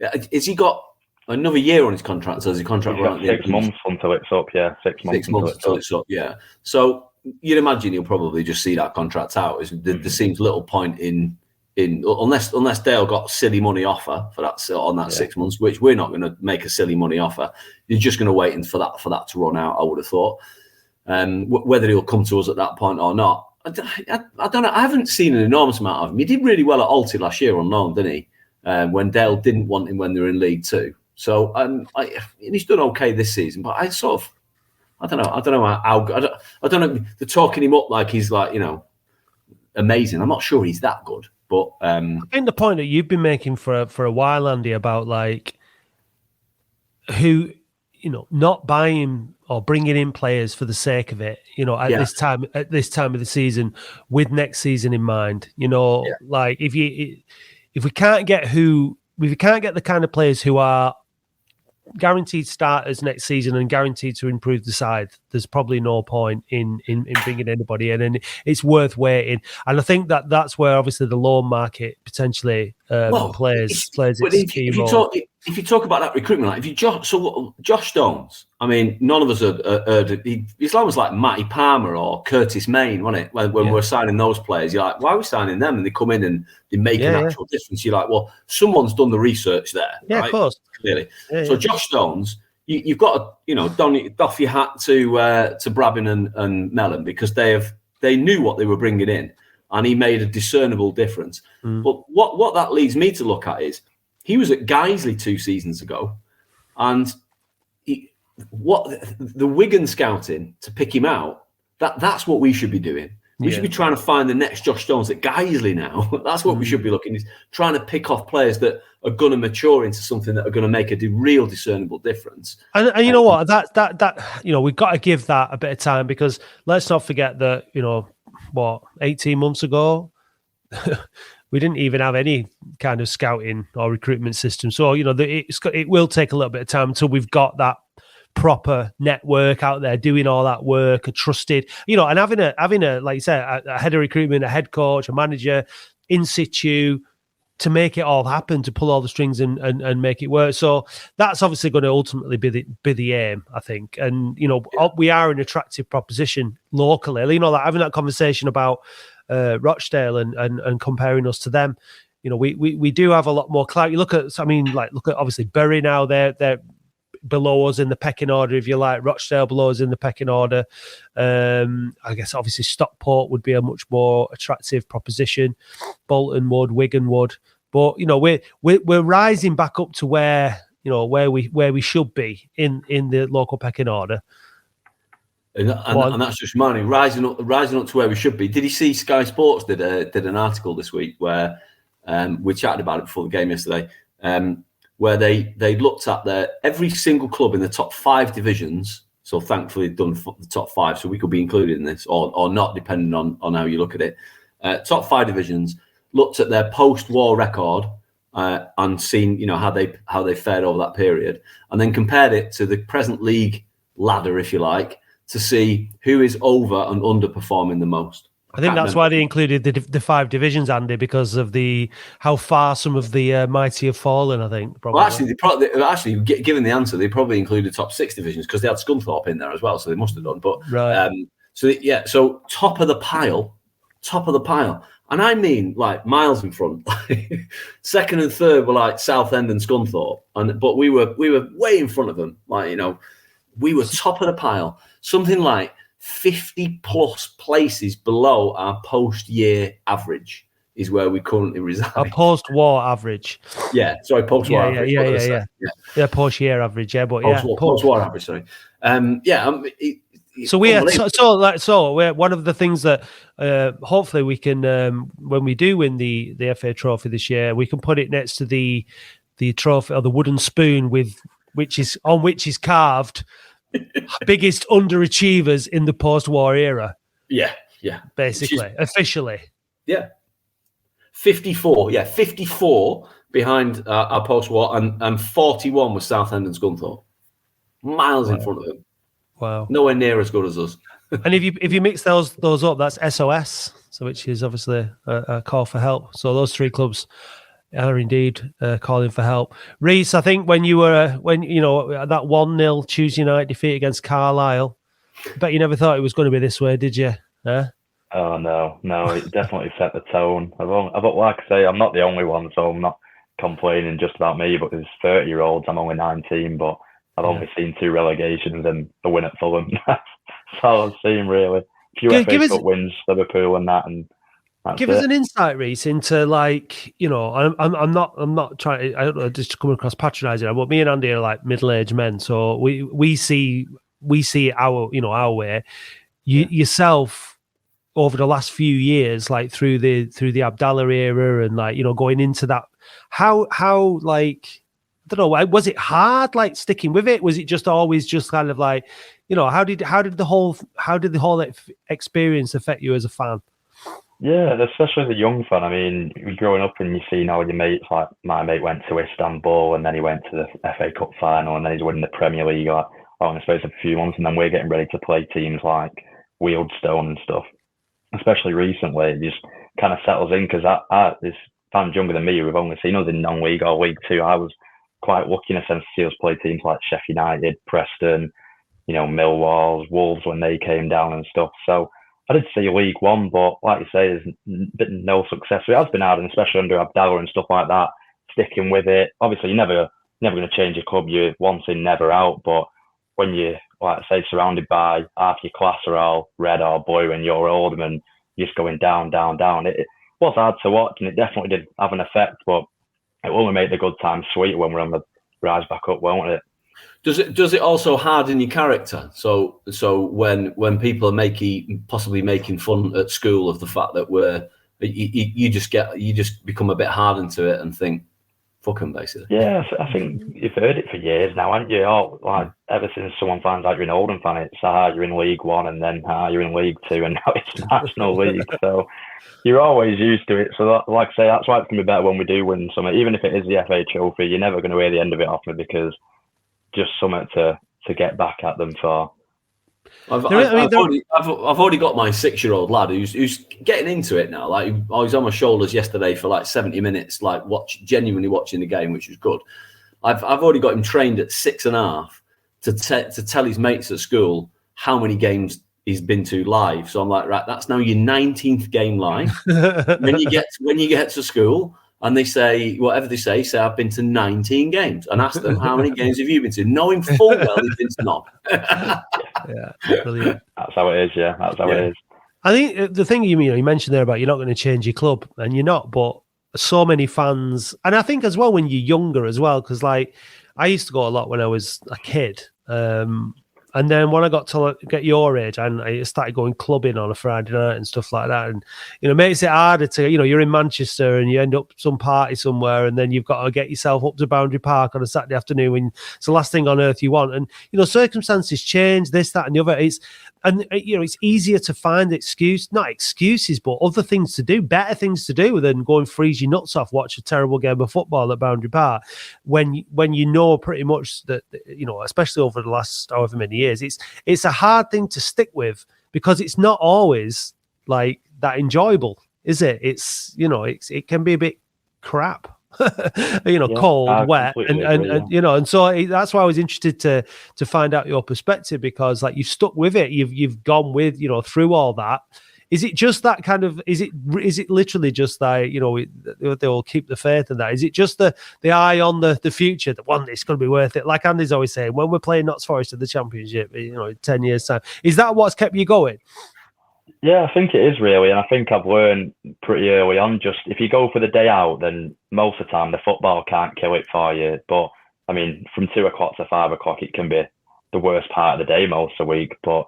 Has he got another year on his contract? So has his contract run 6 months until it's up? Yeah, 6 months. 6 months until it's up. Yeah. So you'd imagine he'll probably just see that contract out. There seems little point in unless Dale got silly money offer for that on that 6 months, which we're not going to make a silly money offer. You're just going to wait for that to run out. I would have thought. Whether he'll come to us at that point or not, I don't know. I haven't seen an enormous amount of him. He did really well at Alty last year on loan, didn't he? When Dale didn't want him when they were in League Two. So he's done okay this season. But I don't know. I don't know. They're talking him up like he's amazing. I'm not sure he's that good. But I think the point that you've been making for a while, Andy, about who not buying or bringing in players for the sake of it, this time of the season with next season in mind, if we can't get the kind of players who are guaranteed starters next season and guaranteed to improve the side, there's probably no point in bringing anybody in, and it's worth waiting. And I think that's where obviously the loan market potentially plays its key role. If you talk about that recruitment, Josh Stones, I mean, none of us heard Islam was like Matty Palmer or Curtis Main, wasn't it? When we're signing those players, you're like, why are we signing them? And they come in and they make an actual difference. You're like, well, someone's done the research there. Yeah, right? Of course. Clearly. So Josh Stones, you've got to, doff your hat to Brabin and Mellon, because they knew what they were bringing in, and he made a discernible difference. But what that leads me to look at is, he was at Guiseley 2 seasons ago, and the Wigan scouting to pick him out, that's what we should be doing. We should be trying to find the next Josh Stones at Guiseley now. That's what we should be looking, is trying to pick off players that are going to mature into something that are going to make a real discernible difference. And you know what, that we've got to give that a bit of time, because let's not forget that 18 months ago, we didn't even have any kind of scouting or recruitment system. So, it will take a little bit of time until we've got that proper network out there doing all that work, a trusted, and having a like you said, a head of recruitment, a head coach, a manager in situ to make it all happen, to pull all the strings and make it work. So that's obviously going to ultimately be the aim, I think. And, we are an attractive proposition locally, like having that conversation about Rochdale and comparing us to them. We do have a lot more clout. You look at obviously Bury now, they're below us in the pecking order, if you like. Rochdale below us in the pecking order. I guess obviously Stockport would be a much more attractive proposition. Bolton would, Wigan would, but we're rising back up to where we should be in the local pecking order. And that's just money rising up to where we should be. Did you see Sky Sports did an article this week where we chatted about it before the game yesterday? Where they looked at every single club in the top 5 divisions. So thankfully done the top 5, so we could be included in this, or not, depending on how you look at it. Top 5 divisions, looked at their post-war record and seen how they fared over that period, and then compared it to the present league ladder, if you like, to see who is over and underperforming the most. I think that's why they included the 5 divisions, Andy, because of how far some of the mighty have fallen. I think. Probably. Well, actually, given the answer, they probably included top 6 divisions because they had Scunthorpe in there as well, so they must have done. But right, so top of the pile, and I mean like miles in front. Second and third were like Southend and Scunthorpe, but we were way in front of them. We were top of the pile, something like 50 plus places below our post-year average is where we currently reside. Our post-war average. Yeah, sorry, post-war average. Yeah, post-year average. Yeah, but post-war average. Sorry. So we're one of the things that hopefully we can, when we do win the FA Trophy this year, we can put it next to the trophy or the wooden spoon which is carved. Biggest underachievers in the post-war era. Yeah. Basically, officially. Yeah. 54. Yeah, 54 behind our post-war and 41 was Southend and Scunthorpe. Miles in front of them. Wow. Nowhere near as good as us. And if you mix those up, that's SOS, so which is obviously a call for help. So those 3 clubs are indeed calling for help. Reece, I think when that 1-0 Tuesday night defeat against Carlisle, I bet you never thought it was going to be this way, did you? Huh? Oh no, it definitely set the tone. Like I say, I'm not the only one, so I'm not complaining just about me. But there's 30-year-olds. I'm only 19, but I've only seen 2 relegations and a win at Fulham. That's all I've seen really. A few FA Cup wins, Liverpool and that, and. Give us an insight, Reece, into I'm not trying. I don't know, just to come across patronising, but me and Andy are like middle-aged men, so we see it our way. Yourself over the last few years, like through the Abdallah era, and going into that, how I don't know, was it hard sticking with it? Was it just always just kind of how did the whole experience affect you as a fan? Yeah, especially as a young fan. I mean, you're growing up and you see all your mates, like my mate went to Istanbul and then he went to the FA Cup final and then he's winning the Premier League in the space of a few months, and then we're getting ready to play teams like Wealdstone and stuff. Especially recently, it just kind of settles in because there's fans younger than me who've only seen us in non-league or League Two. I was quite lucky in a sense to see us play teams like Sheffield United, Preston, Millwall, Wolves when they came down and stuff. So I did see League One, but like you say, there's been no success. So it has been hard, and especially under Abdallah and stuff like that, sticking with it. Obviously, you're never going to change your club. You're once in, never out. But when you're, like I say, surrounded by half your class are all red or blue and you're Oldham and you're just going down, down, down. It was hard to watch, and it definitely did have an effect, but it will only make the good times sweeter when we're on the rise back up, won't it? Does it also harden your character? So when people are possibly making fun at school of the fact that you just become a bit hardened to it and think, fuck them, basically. Yeah, I think you've heard it for years now, haven't you? Oh, like ever since someone finds out you're an Oldham fan, it's you're in League One, and then you're in League Two, and now it's National League. So you're always used to it. So like I say, that's why it's gonna be better when we do win something, even if it is the FA Trophy. You're never going to hear the end of it off me, because just something to get back at them for. I've already got my 6-year-old lad who's getting into it now. Like, I was on my shoulders yesterday for like 70 minutes, like genuinely watching the game, which was good. I've already got him trained at 6.5 to tell his mates at school how many games he's been to live. So I'm like, right, that's now your 19th game live. when you get to school and they say whatever they say I've been to 19 games, and ask them how many games have you been to, knowing full well he's been to none. Yeah, brilliant. That's how it is. Yeah, that's how it is. I think the thing you mentioned there about you're not going to change your club, and you're not, but so many fans, and I think as well when you're younger as well, because like I used to go a lot when I was a kid. And then when I got to get your age, and I started going clubbing on a Friday night and stuff like that, and it makes it harder to, you're in Manchester and you end up some party somewhere, and then you've got to get yourself up to Boundary Park on a Saturday afternoon, and it's the last thing on earth you want. And circumstances change, this, that, and the other. It's easier to find not excuses, but other things to do, better things to do than go and freeze your nuts off, watch a terrible game of football at Boundary Park, when you know pretty much that, especially over the last however many years, it's a hard thing to stick with, because it's not always like that enjoyable, is it? It can be a bit crap. Cold, wet, and so that's why I was interested to find out your perspective, because like you've stuck with it, you've gone with through all that. Is it just that kind of? Is it literally just that they'll keep the faith in that? Is it just the eye on the future, that one day it's going to be worth it? Like Andy's always saying, when we're playing Notts Forest in the Championship, in 10 years' time, is that what's kept you going? Yeah, I think it is really, and I think I've learned pretty early on, just if you go for the day out, then most of the time the football can't kill it for you. But I mean, from 2 o'clock to 5 o'clock, it can be the worst part of the day most of the week. But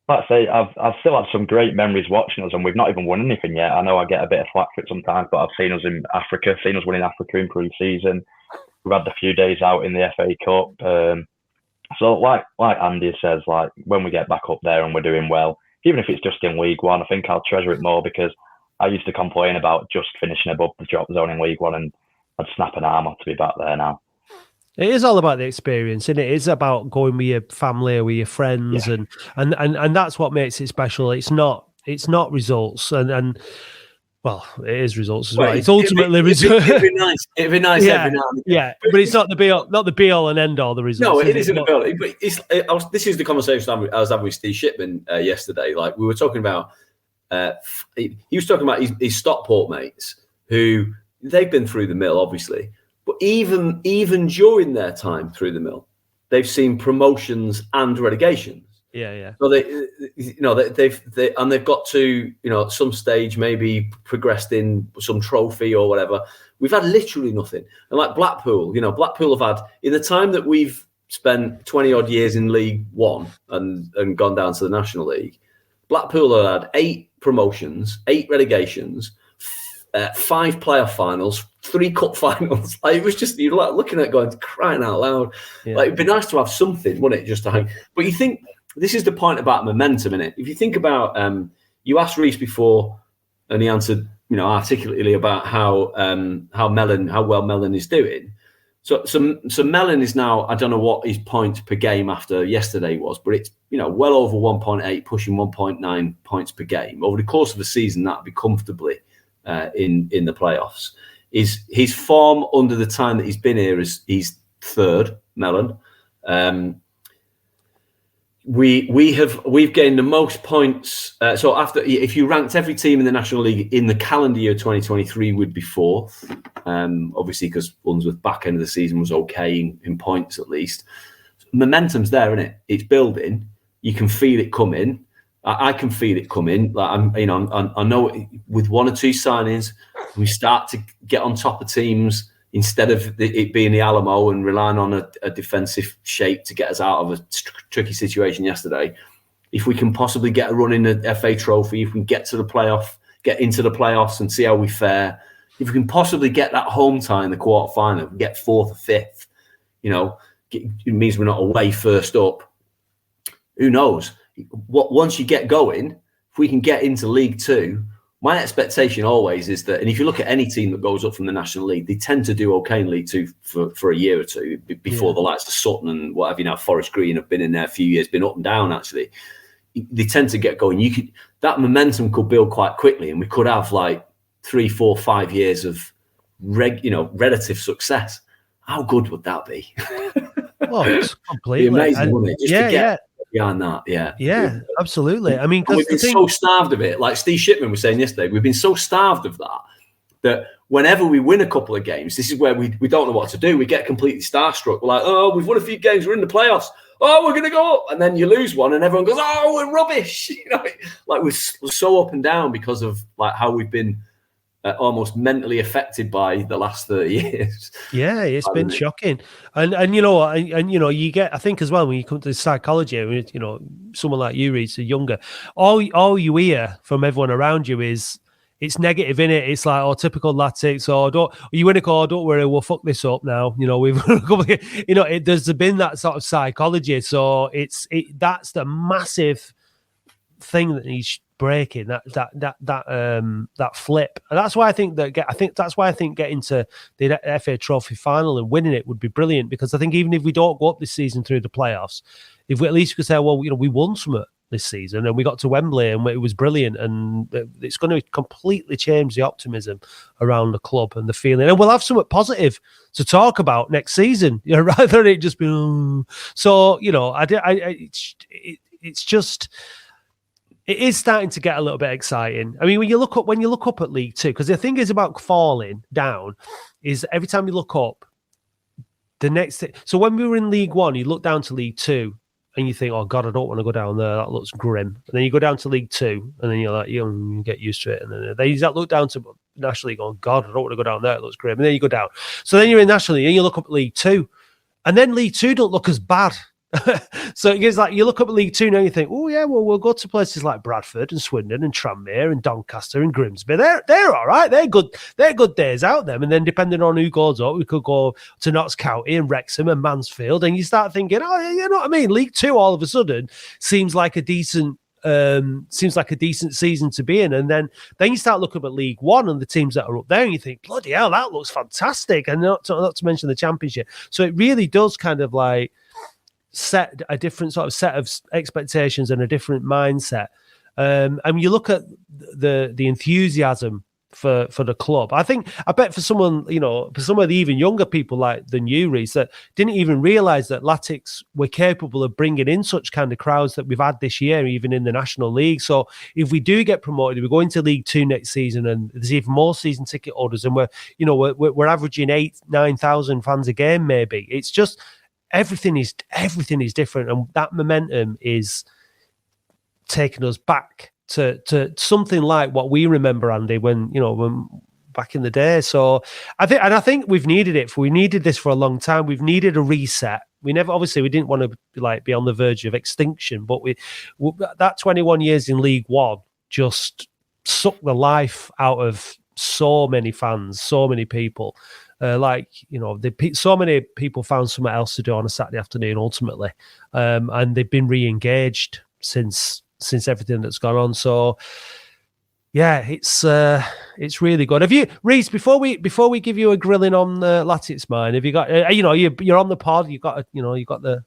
like I say, I've still had some great memories watching us, and we've not even won anything yet. I know I get a bit of flack for it sometimes, but I've seen us in Africa, seen us winning Africa in pre-season. We've had the few days out in the FA Cup. So like Andy says, like when we get back up there and we're doing well, even if it's just in League One, I think I'll treasure it more, because I used to complain about just finishing above the drop zone in League One, and I'd snap an arm off to be back there now. It is all about the experience, and it is about going with your family or with your friends, and that's what makes it special. It's not results, and well, it is results as well. It's ultimately results. It'd be nice every now and then. Yeah, but it's not the be all and end all. The results. No, it isn't the be all. But this is the conversation I was having with Steve Shipman yesterday. Like we were talking about, he was talking about his Stockport mates who they've been through the mill, obviously, but even during their time through the mill, they've seen promotions and relegations. Yeah. So they've got to at some stage maybe progressed in some trophy or whatever. We've had literally nothing. And like Blackpool, Blackpool have had, in the time that we've spent 20 odd years in League One and gone down to the National League, Blackpool have had 8 promotions, 8 relegations, 5 playoff finals, 3 cup finals. Like, it was just, you're like looking at it going, crying out loud. Yeah. Like, it'd be nice to have something, wouldn't it? Just to hang. But you think, this is the point about momentum, innit? If you think about, you asked Reece before, and he answered, articulately about how well Mellon is doing. So Mellon is now, I don't know what his points per game after yesterday was, but it's well over 1.8, pushing 1.9 points per game over the course of the season. That'd be comfortably in the playoffs. His form under the time that he's been here is he's third, Mellon. We've gained the most points. So after, if you ranked every team in the National League in the calendar year 2023, would be 4th. Obviously, because Unsworth back end of the season was okay in points at least. Momentum's there, isn't it? It's building. You can feel it coming. I can feel it coming. Like I know with 1 or 2 signings, we start to get on top of teams. Instead of it being the Alamo and relying on a defensive shape to get us out of a tricky situation yesterday, if we can possibly get a run in the FA Trophy, if we get into the playoffs and see how we fare, if we can possibly get that home tie in the quarter final, get 4th or 5th, it means we're not away first up. Who knows? Once you get going, if we can get into League Two, my expectation always is that, and if you look at any team that goes up from the National League, they tend to do okay in League Two for a year or two before the likes of Sutton and whatever, Forest Green have been in there a few years, been up and down actually. They tend to get going. That momentum could build quite quickly, and we could have like 3, 4, 5 years of relative success. How good would that be? Well, it's completely amazing, wouldn't it? Just to get behind that, yeah, absolutely. I mean, we've been so starved of it. Like Steve Shipman was saying yesterday, we've been so starved of that whenever we win a couple of games, this is where we don't know what to do. We get completely starstruck. We're like, oh, we've won a few games, we're in the playoffs. Oh, we're going to go up. And then you lose one and everyone goes, oh, we're rubbish. Like we're so up and down because of like how we've been almost mentally affected by the last 30 years. Yeah, it's been shocking. And you get, I think as well, when you come to the psychology, someone like you, Reece, younger, all you hear from everyone around you is, it's negative, in it. It's like, typical Latics, you win a call, don't worry, we'll fuck this up now. We've, there's been that sort of psychology. So that's the massive thing that needs breaking, that flip. And that's why I think getting to the FA Trophy final and winning it would be brilliant, because I think even if we don't go up this season through the playoffs, if we at least could say, well, we won something this season and we got to Wembley and it was brilliant, and it's going to completely change the optimism around the club and the feeling, and we'll have something positive to talk about next season, rather than it just be it's just, it is starting to get a little bit exciting. I mean, when you look up at League Two, because the thing is about falling down is every time you look up, the next thing. So when we were in League One, you look down to League Two and you think, oh God, I don't want to go down there. That looks grim. And then you go down to League Two and then you're like, you get used to it. And then you look down to National League, oh God, I don't want to go down there. It looks grim. And then you go down. So then you're in National League and you look up at League Two, and then League Two don't look as bad. So it's like you look up at League Two now, you think, oh yeah, well, we'll go to places like Bradford and Swindon and Tranmere and Doncaster and Grimsby. They're all right. They're good days out there. And then depending on who goes up, we could go to Notts County and Wrexham and Mansfield, and you start thinking, oh, you know what I mean? League Two all of a sudden seems like a decent season to be in. And then you start looking at League One and the teams that are up there, and you think, bloody hell, that looks fantastic. And not to mention the Championship. So it really does kind of like set a different sort of set of expectations and a different mindset. And you look at the enthusiasm for the club. I bet for someone, for some of the even younger people than you, Reece, that didn't even realise that Latics were capable of bringing in such kind of crowds that we've had this year, even in the National League. So if we do get promoted, we go into League Two next season, and there's even more season ticket holders, and we're averaging 8,000-9,000 fans a game, maybe. It's just everything is different, and that momentum is taking us back to something like what we remember, Andy, when back in the day. So I think we've needed it. We needed this for a long time. We've needed a reset. We didn't want to be on the verge of extinction, but that 21 years in League One just sucked the life out of so many fans, so many people. So many people found something else to do on a Saturday afternoon ultimately, and they've been re-engaged since everything that's gone on. So yeah, it's really good. Have you, Reece, before we give you a grilling on Latics Mine, have you got you're on the pod, you've got the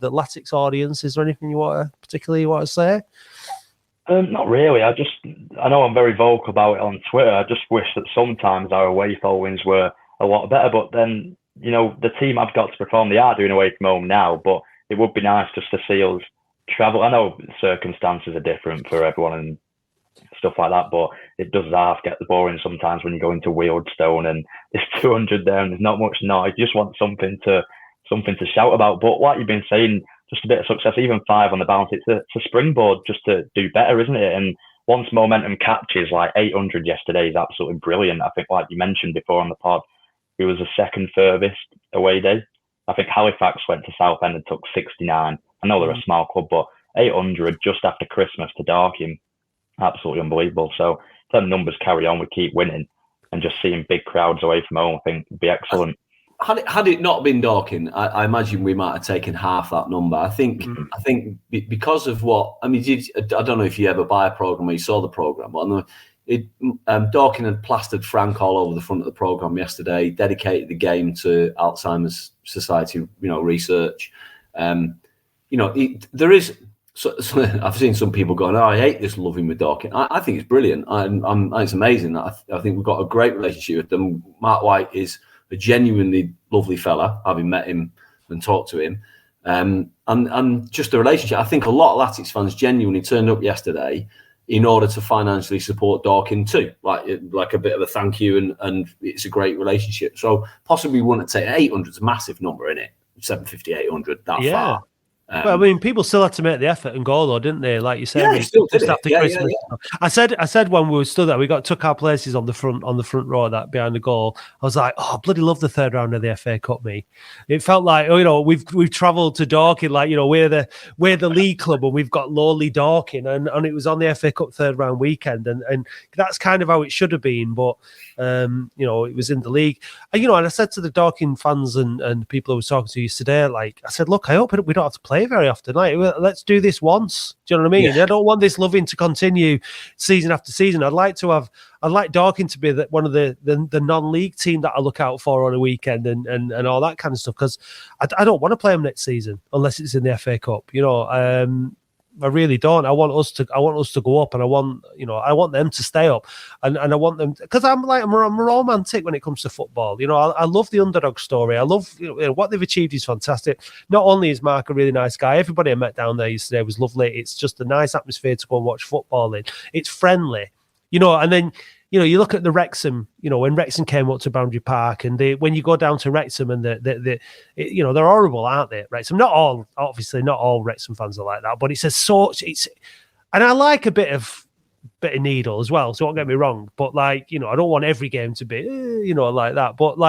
Latics audience, is there anything you want to say? Not really. I know I'm very vocal about it on Twitter. I just wish that sometimes our away followings were a lot better. But then, the team I've got to perform, they are doing away from home now, but it would be nice just to see us travel. I know circumstances are different for everyone and stuff like that, but it does half get boring sometimes when you go into Wealdstone and there's 200 there and there's not much noise. You just want something to shout about. But like you've been saying, just a bit of success, even 5 on the bounce, it's a springboard just to do better, isn't it? And once momentum catches, like 800 yesterday is absolutely brilliant. I think, like you mentioned before on the pod, it was the second furthest away day. I think Halifax went to Southend and took 69. I know they're a small club, but 800 just after Christmas to Dorking, absolutely unbelievable. So if them numbers carry on, we keep winning. and just seeing big crowds away from home, I think would be excellent. Had it not been Dorking, I imagine we might have taken half that number. I think because of what I mean. I don't know if you ever buy a program or you saw the program. Dorking had plastered Frank all over the front of the program yesterday. Dedicated the game to Alzheimer's Society, research. There is. So I've seen some people going, "Oh, I hate this loving with Dorking." I think it's brilliant. It's amazing. I think we've got a great relationship with them. Mark White is a genuinely lovely fella, having met him and talked to him. And just the relationship. I think a lot of Latics fans genuinely turned up yesterday in order to financially support Dorking too, like a bit of a thank you, and it's a great relationship. So possibly we wouldn't take 800 is a massive number, isn't it? 750, 800, that far. Well, I mean, people still had to make the effort and go, though, didn't they? Like you said, just after Christmas. I said when we were stood there, we took our places on the front row, that behind the goal. I was like, oh, I bloody love the third round of the FA Cup. It felt like, we've travelled to Dorking, we're the league club and we've got lowly Dorking, and it was on the FA Cup third round weekend, and that's kind of how it should have been, but it was in the league, and I said to the Dorking fans and people who were talking to you today, I said, look, I hope we don't have to play very often. Let's do this once. Do you know what I mean? Yeah. I don't want this loving to continue season after season. I'd like Dorking to be one of the non-league team that I look out for on a weekend and all that kind of stuff, because I don't want to play them next season unless it's in the FA Cup. I really don't. I want us to go up, and I want them to stay up, and I want them, because I'm romantic when it comes to football. I love the underdog story. I love what they've achieved is fantastic. Not only is Mark a really nice guy, everybody I met down there yesterday was lovely. It's just a nice atmosphere to go and watch football in. It's friendly, and then. You look at the Wrexham, when Wrexham came up to Boundary Park, and when you go down to Wrexham, and they're horrible, aren't they? Wrexham, not all Wrexham fans are like that, but and I like a bit of needle as well. So don't get me wrong, but I don't want every game to be, like that. But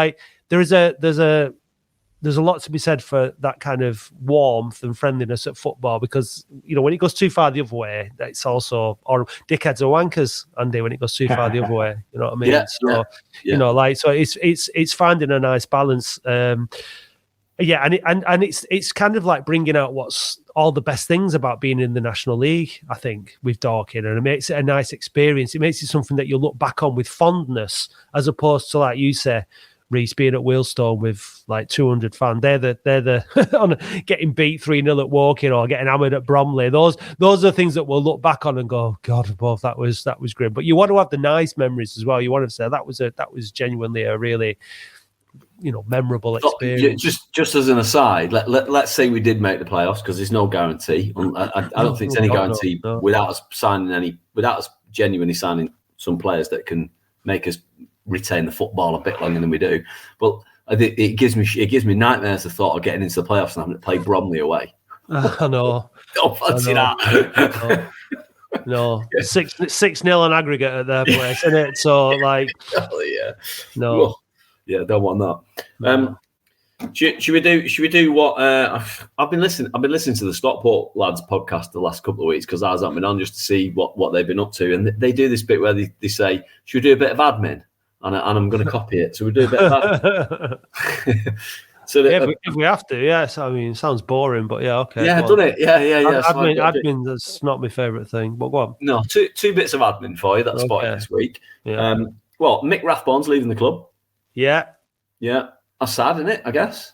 there's a lot to be said for that kind of warmth and friendliness at football, because when it goes too far the other way, it's also, or dickheads or wankers, Andy, when it goes too far the other way. You know what I mean? So it's finding a nice balance. And it's kind of like bringing out what's all the best things about being in the National League, I think, with Dorking, and it makes it a nice experience. It makes it something that you look back on with fondness, as opposed to, like you say, Reece, being at Wheelstone with 200 fans. They're the getting beat 3-0 at Woking or getting hammered at Bromley. Those are things that we'll look back on and go, God above, that was grim. But you want to have the nice memories as well. You want to say that was genuinely a really memorable experience. Just as an aside, let's say we did make the playoffs, because there's no guarantee. I don't think there's any guarantee without us genuinely signing some players that can make us retain the football a bit longer than we do. But it gives me nightmares, the thought of getting into the playoffs and having to play Bromley away. I know. Don't fancy that. No. 6-0 on aggregate at their place, isn't it? So no. Well, don't want that. Should we do what I've been listening to the Stockport lads podcast the last couple of weeks, because I was up and on just to see what they've been up to, and they do this bit where they say, should we do a bit of admin? And I'm going to copy it. So we do a bit of that. If we have to, yes. I mean, it sounds boring, but yeah, okay. Yeah, done it. Yeah. Admin, that's not my favourite thing, but go on. No, two bits of admin for you that I spotted this week. Yeah. Mick Rathbone's leaving the club. Yeah. Yeah. That's sad, isn't it, I guess?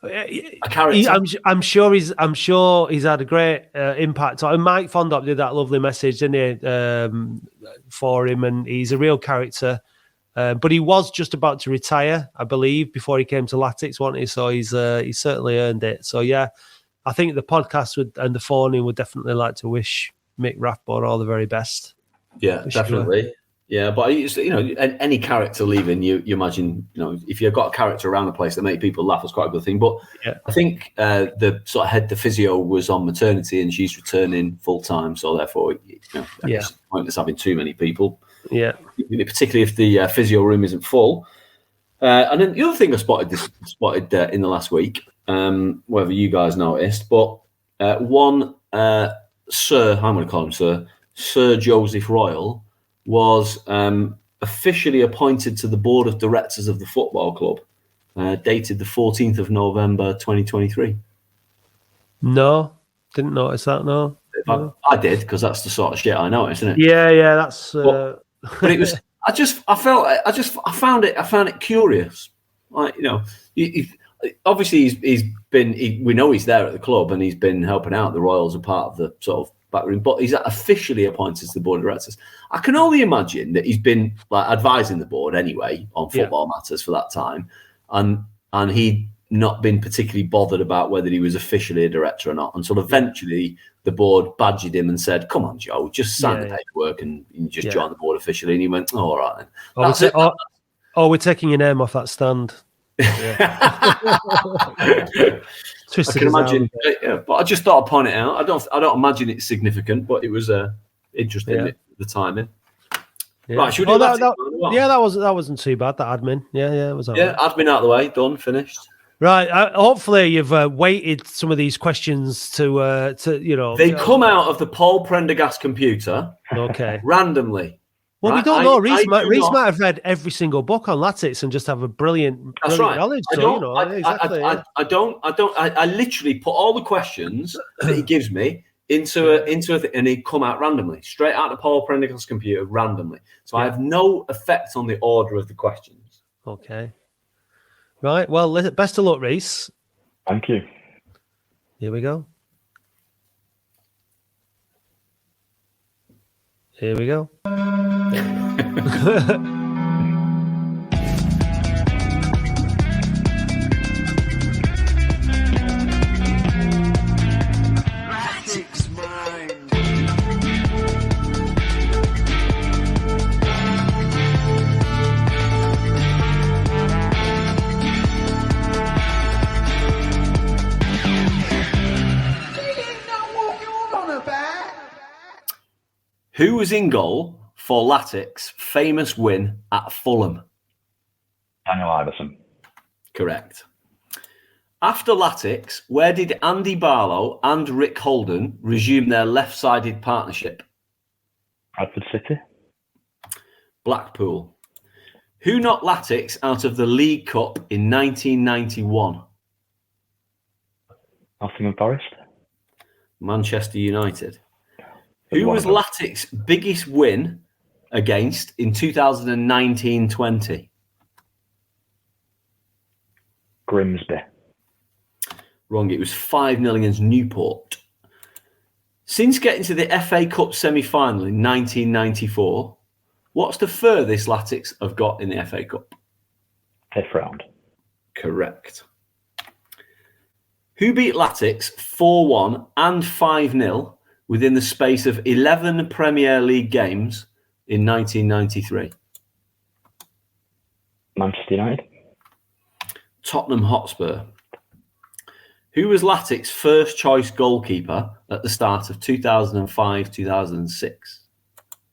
A character. I'm sure he's had a great impact. And Mike Fondop did that lovely message, didn't he, for him, and he's a real character. But he was just about to retire, I believe, before he came to Latics, wasn't he? So he's certainly earned it. So yeah, I think the podcast and the phone-in would definitely like to wish Mick Rathbone all the very best. Yeah, definitely. Yeah, but any character leaving, you imagine, if you've got a character around the place that make people laugh, it's quite a good thing. But yeah. I think the sort of the physio was on maternity and she's returning full time, so therefore, I guess it's pointless having too many people. Yeah, particularly if the physio room isn't full. And then the other thing I spotted in the last week, whether you guys noticed, but one Sir, I'm going to call him Sir Joseph Royal, was officially appointed to the board of directors of the football club, dated the 14th of November 2023? No, didn't notice that. No. I did, because that's the sort of shit I noticed, isn't it? Yeah, that's. But it was. I found it curious. Like, obviously we know he's there at the club and he's been helping out the Royals, a part of the sort of backroom, but he's officially appointed to the board of directors. I can only imagine that he's been like advising the board anyway on football matters for that time, and he'd not been particularly bothered about whether he was officially a director or not, until eventually the board badgered him and said, "Come on, Joe, just sign the paperwork and you just join the board officially." And he went, "Oh, all right then." We're taking your name off that stand. I can imagine, but I just thought I'd point it out. I don't imagine it's significant, but it was interesting the timing. Yeah. Right, should we do that? That wasn't too bad. That admin, it was. Right. Admin out of the way, done, finished. Right. Hopefully, you've weighted some of these questions to They come out of the Paul Prendergast computer, randomly. Well, we don't know. Reece might have read every single book on Latics and just have a brilliant knowledge. I literally put all the questions that he gives me into a thing, and they come out randomly, straight out of Paul Prendergast's computer, randomly. So I have no effect on the order of the questions. Okay. Right. Well, best of luck, Reece. Thank you. Here we go. Here we go. Who was in goal for Latics' famous win at Fulham? Daniel Iverson. Correct. After Latics, where did Andy Barlow and Rick Holden resume their left-sided partnership? Bradford City. Blackpool. Who knocked Latics out of the League Cup in 1991? Nottingham Forest. Manchester United. Who was Latics' biggest win against in 2019-20? Grimsby. Wrong. It was 5-0 against Newport. Since getting to the FA Cup semi-final in 1994, what's the furthest Latics have got in the FA Cup? 5th round. Correct. Who beat Latics 4-1 and 5-0 within the space of 11 Premier League games in 1993? Manchester United. Tottenham Hotspur. Who was Latics' first choice goalkeeper at the start of 2005-2006?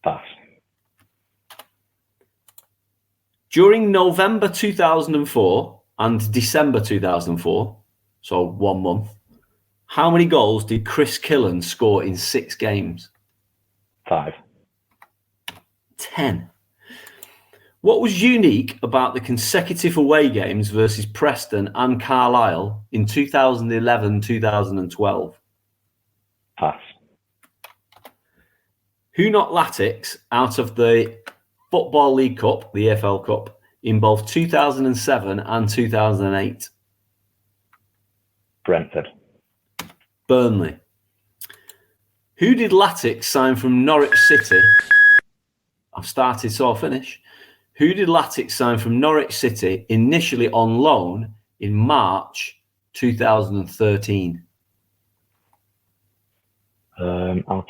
Pass. During November 2004 and December 2004, so 1 month, how many goals did Chris Killen score in 6 games? 5. 10. What was unique about the consecutive away games versus Preston and Carlisle in 2011-2012? Pass. Who knocked Latics out of the Football League Cup, the EFL Cup, in both 2007 and 2008? Brentford. Burnley. Who did Latics sign from Norwich City? I've started, so I'll finish. Who did Latics sign from Norwich City initially on loan in March 2013? I'll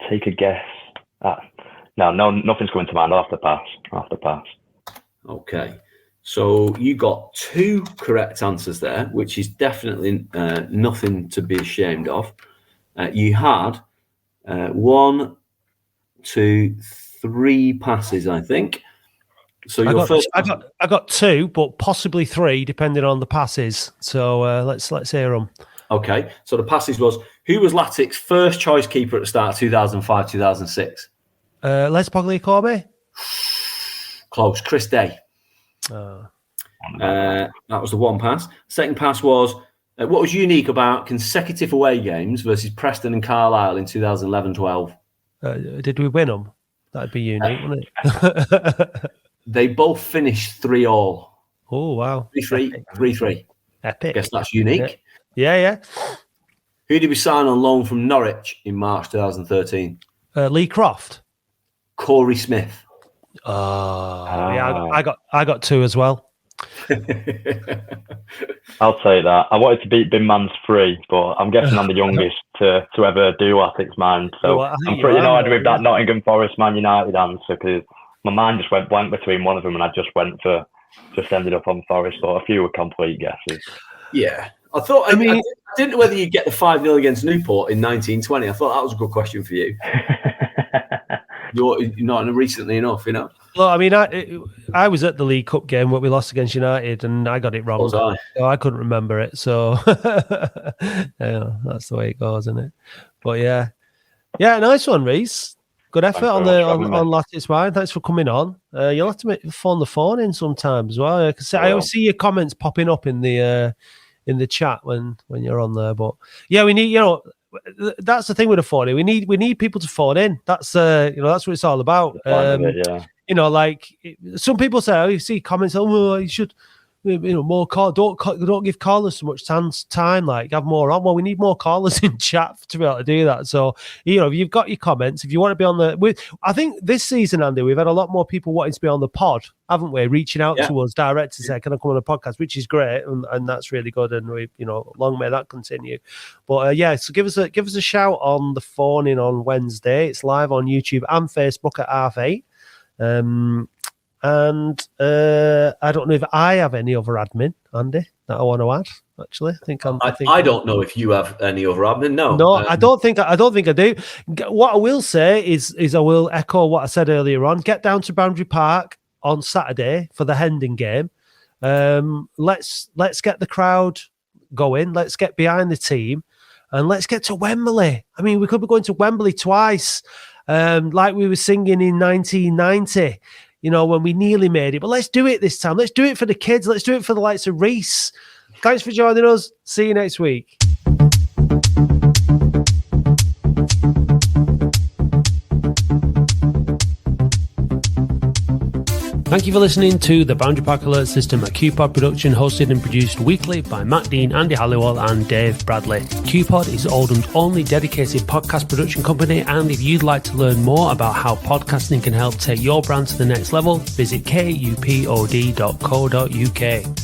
take a guess. No, nothing's going to mind. I'll have to pass. Okay. So you got 2 correct answers there, which is definitely nothing to be ashamed of. You had 1, 2, 3 passes, I think. So I got 2, but possibly 3, depending on the passes. So let's hear them. Okay. So the passes was, who was Latics' first choice keeper at the start of 2005-2006? Les Pogliacobe. Close. Chris Day. That was the one pass. Second pass was, what was unique about consecutive away games versus Preston and Carlisle in 2011-12? Did we win them? That'd be unique, wouldn't it? They both finished 3-3. Oh, wow. 3-3. Epic. I guess that's unique. Yeah. Who did we sign on loan from Norwich in March 2013? Lee Croft. Corey Smith. Yeah, I got 2 as well. I'll take that. I wanted to beat Bin Man's 3, but I'm guessing I'm the youngest to ever do Latics mind. So I'm pretty annoyed with that Nottingham Forest Man United answer, because my mind just went blank between one of them and I just ended up on Forest, but a few were complete guesses. Yeah. I didn't know whether you'd get the 5-0 against Newport in 1920. I thought that was a good question for you. You're not recently enough, you know. Well, I mean, I was at the League Cup game where we lost against United, and I got it wrong. So I couldn't remember it. So yeah, that's the way it goes, isn't it? But yeah, nice one, Reese. Good effort on Latics Mind. Thanks for coming on. You'll have to phone the phone in sometimes as well. I always see your comments popping up in the chat when you're on there. But yeah, we need, that's the thing with the phone. We need people to phone in. That's that's what it's all about. Like some people say, you see comments, you should, more call. Don't give callers so much time. Like, have more on. Well, we need more callers in chat to be able to do that. So, if you've got your comments, if you want to be on I think this season, Andy, we've had a lot more people wanting to be on the pod, haven't we? Reaching out to us direct to say, can I come on a podcast, which is great, and that's really good. And we, long may that continue. But so give us a shout on the phone in on Wednesday. It's live on YouTube and Facebook at 8:30. And I don't know if I have any other admin, Andy, that I want to add. Actually, I don't know if you have any other admin. No, I don't think I do. What I will say is I will echo what I said earlier on. Get down to Boundary Park on Saturday for the Hendon game. Let's get the crowd going. Let's get behind the team, and let's get to Wembley. I mean, we could be going to Wembley twice, like we were singing in 1990. When we nearly made it. But let's do it this time. Let's do it for the kids. Let's do it for the likes of Reese. Thanks for joining us. See you next week. Thank you for listening to the Boundary Park Alert System, a QPod production hosted and produced weekly by Matt Dean, Andy Halliwell and Dave Bradley. QPod is Oldham's only dedicated podcast production company, and if you'd like to learn more about how podcasting can help take your brand to the next level, visit kupod.co.uk.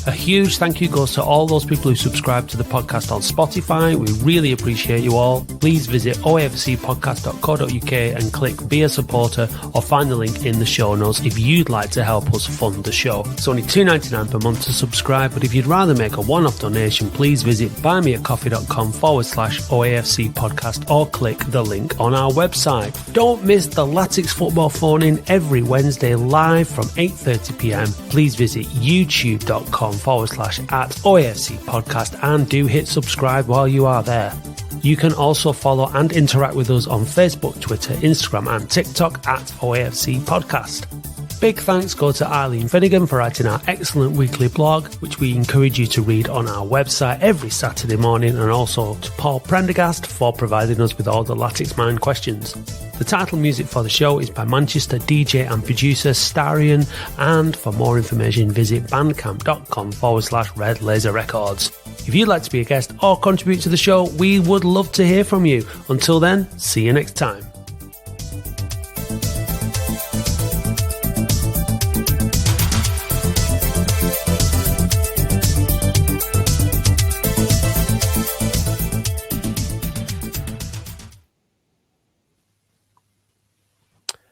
A huge thank you goes to all those people who subscribe to the podcast on Spotify. We really appreciate you all. Please visit oafcpodcast.co.uk and click Be a Supporter, or find the link in the show notes if you'd like to help us fund the show. It's only $2.99 per month to subscribe, but if you'd rather make a one-off donation, please visit buymeacoffee.com/OAFC podcast or click the link on our website. Don't miss the Latics football phone-in every Wednesday live from 8:30pm. Please visit youtube.com/@OAFC podcast and do hit subscribe while you are there. You can also follow and interact with us on Facebook, Twitter, Instagram and TikTok @OAFC podcast. Big thanks go to Eileen Finnegan for writing our excellent weekly blog, which we encourage you to read on our website every Saturday morning, and also to Paul Prendergast for providing us with all the Latics Mind questions. The title music for the show is by Manchester DJ and producer Starion, and for more information visit bandcamp.com/Red Laser Records. If you'd like to be a guest or contribute to the show, we would love to hear from you. Until then, see you next time.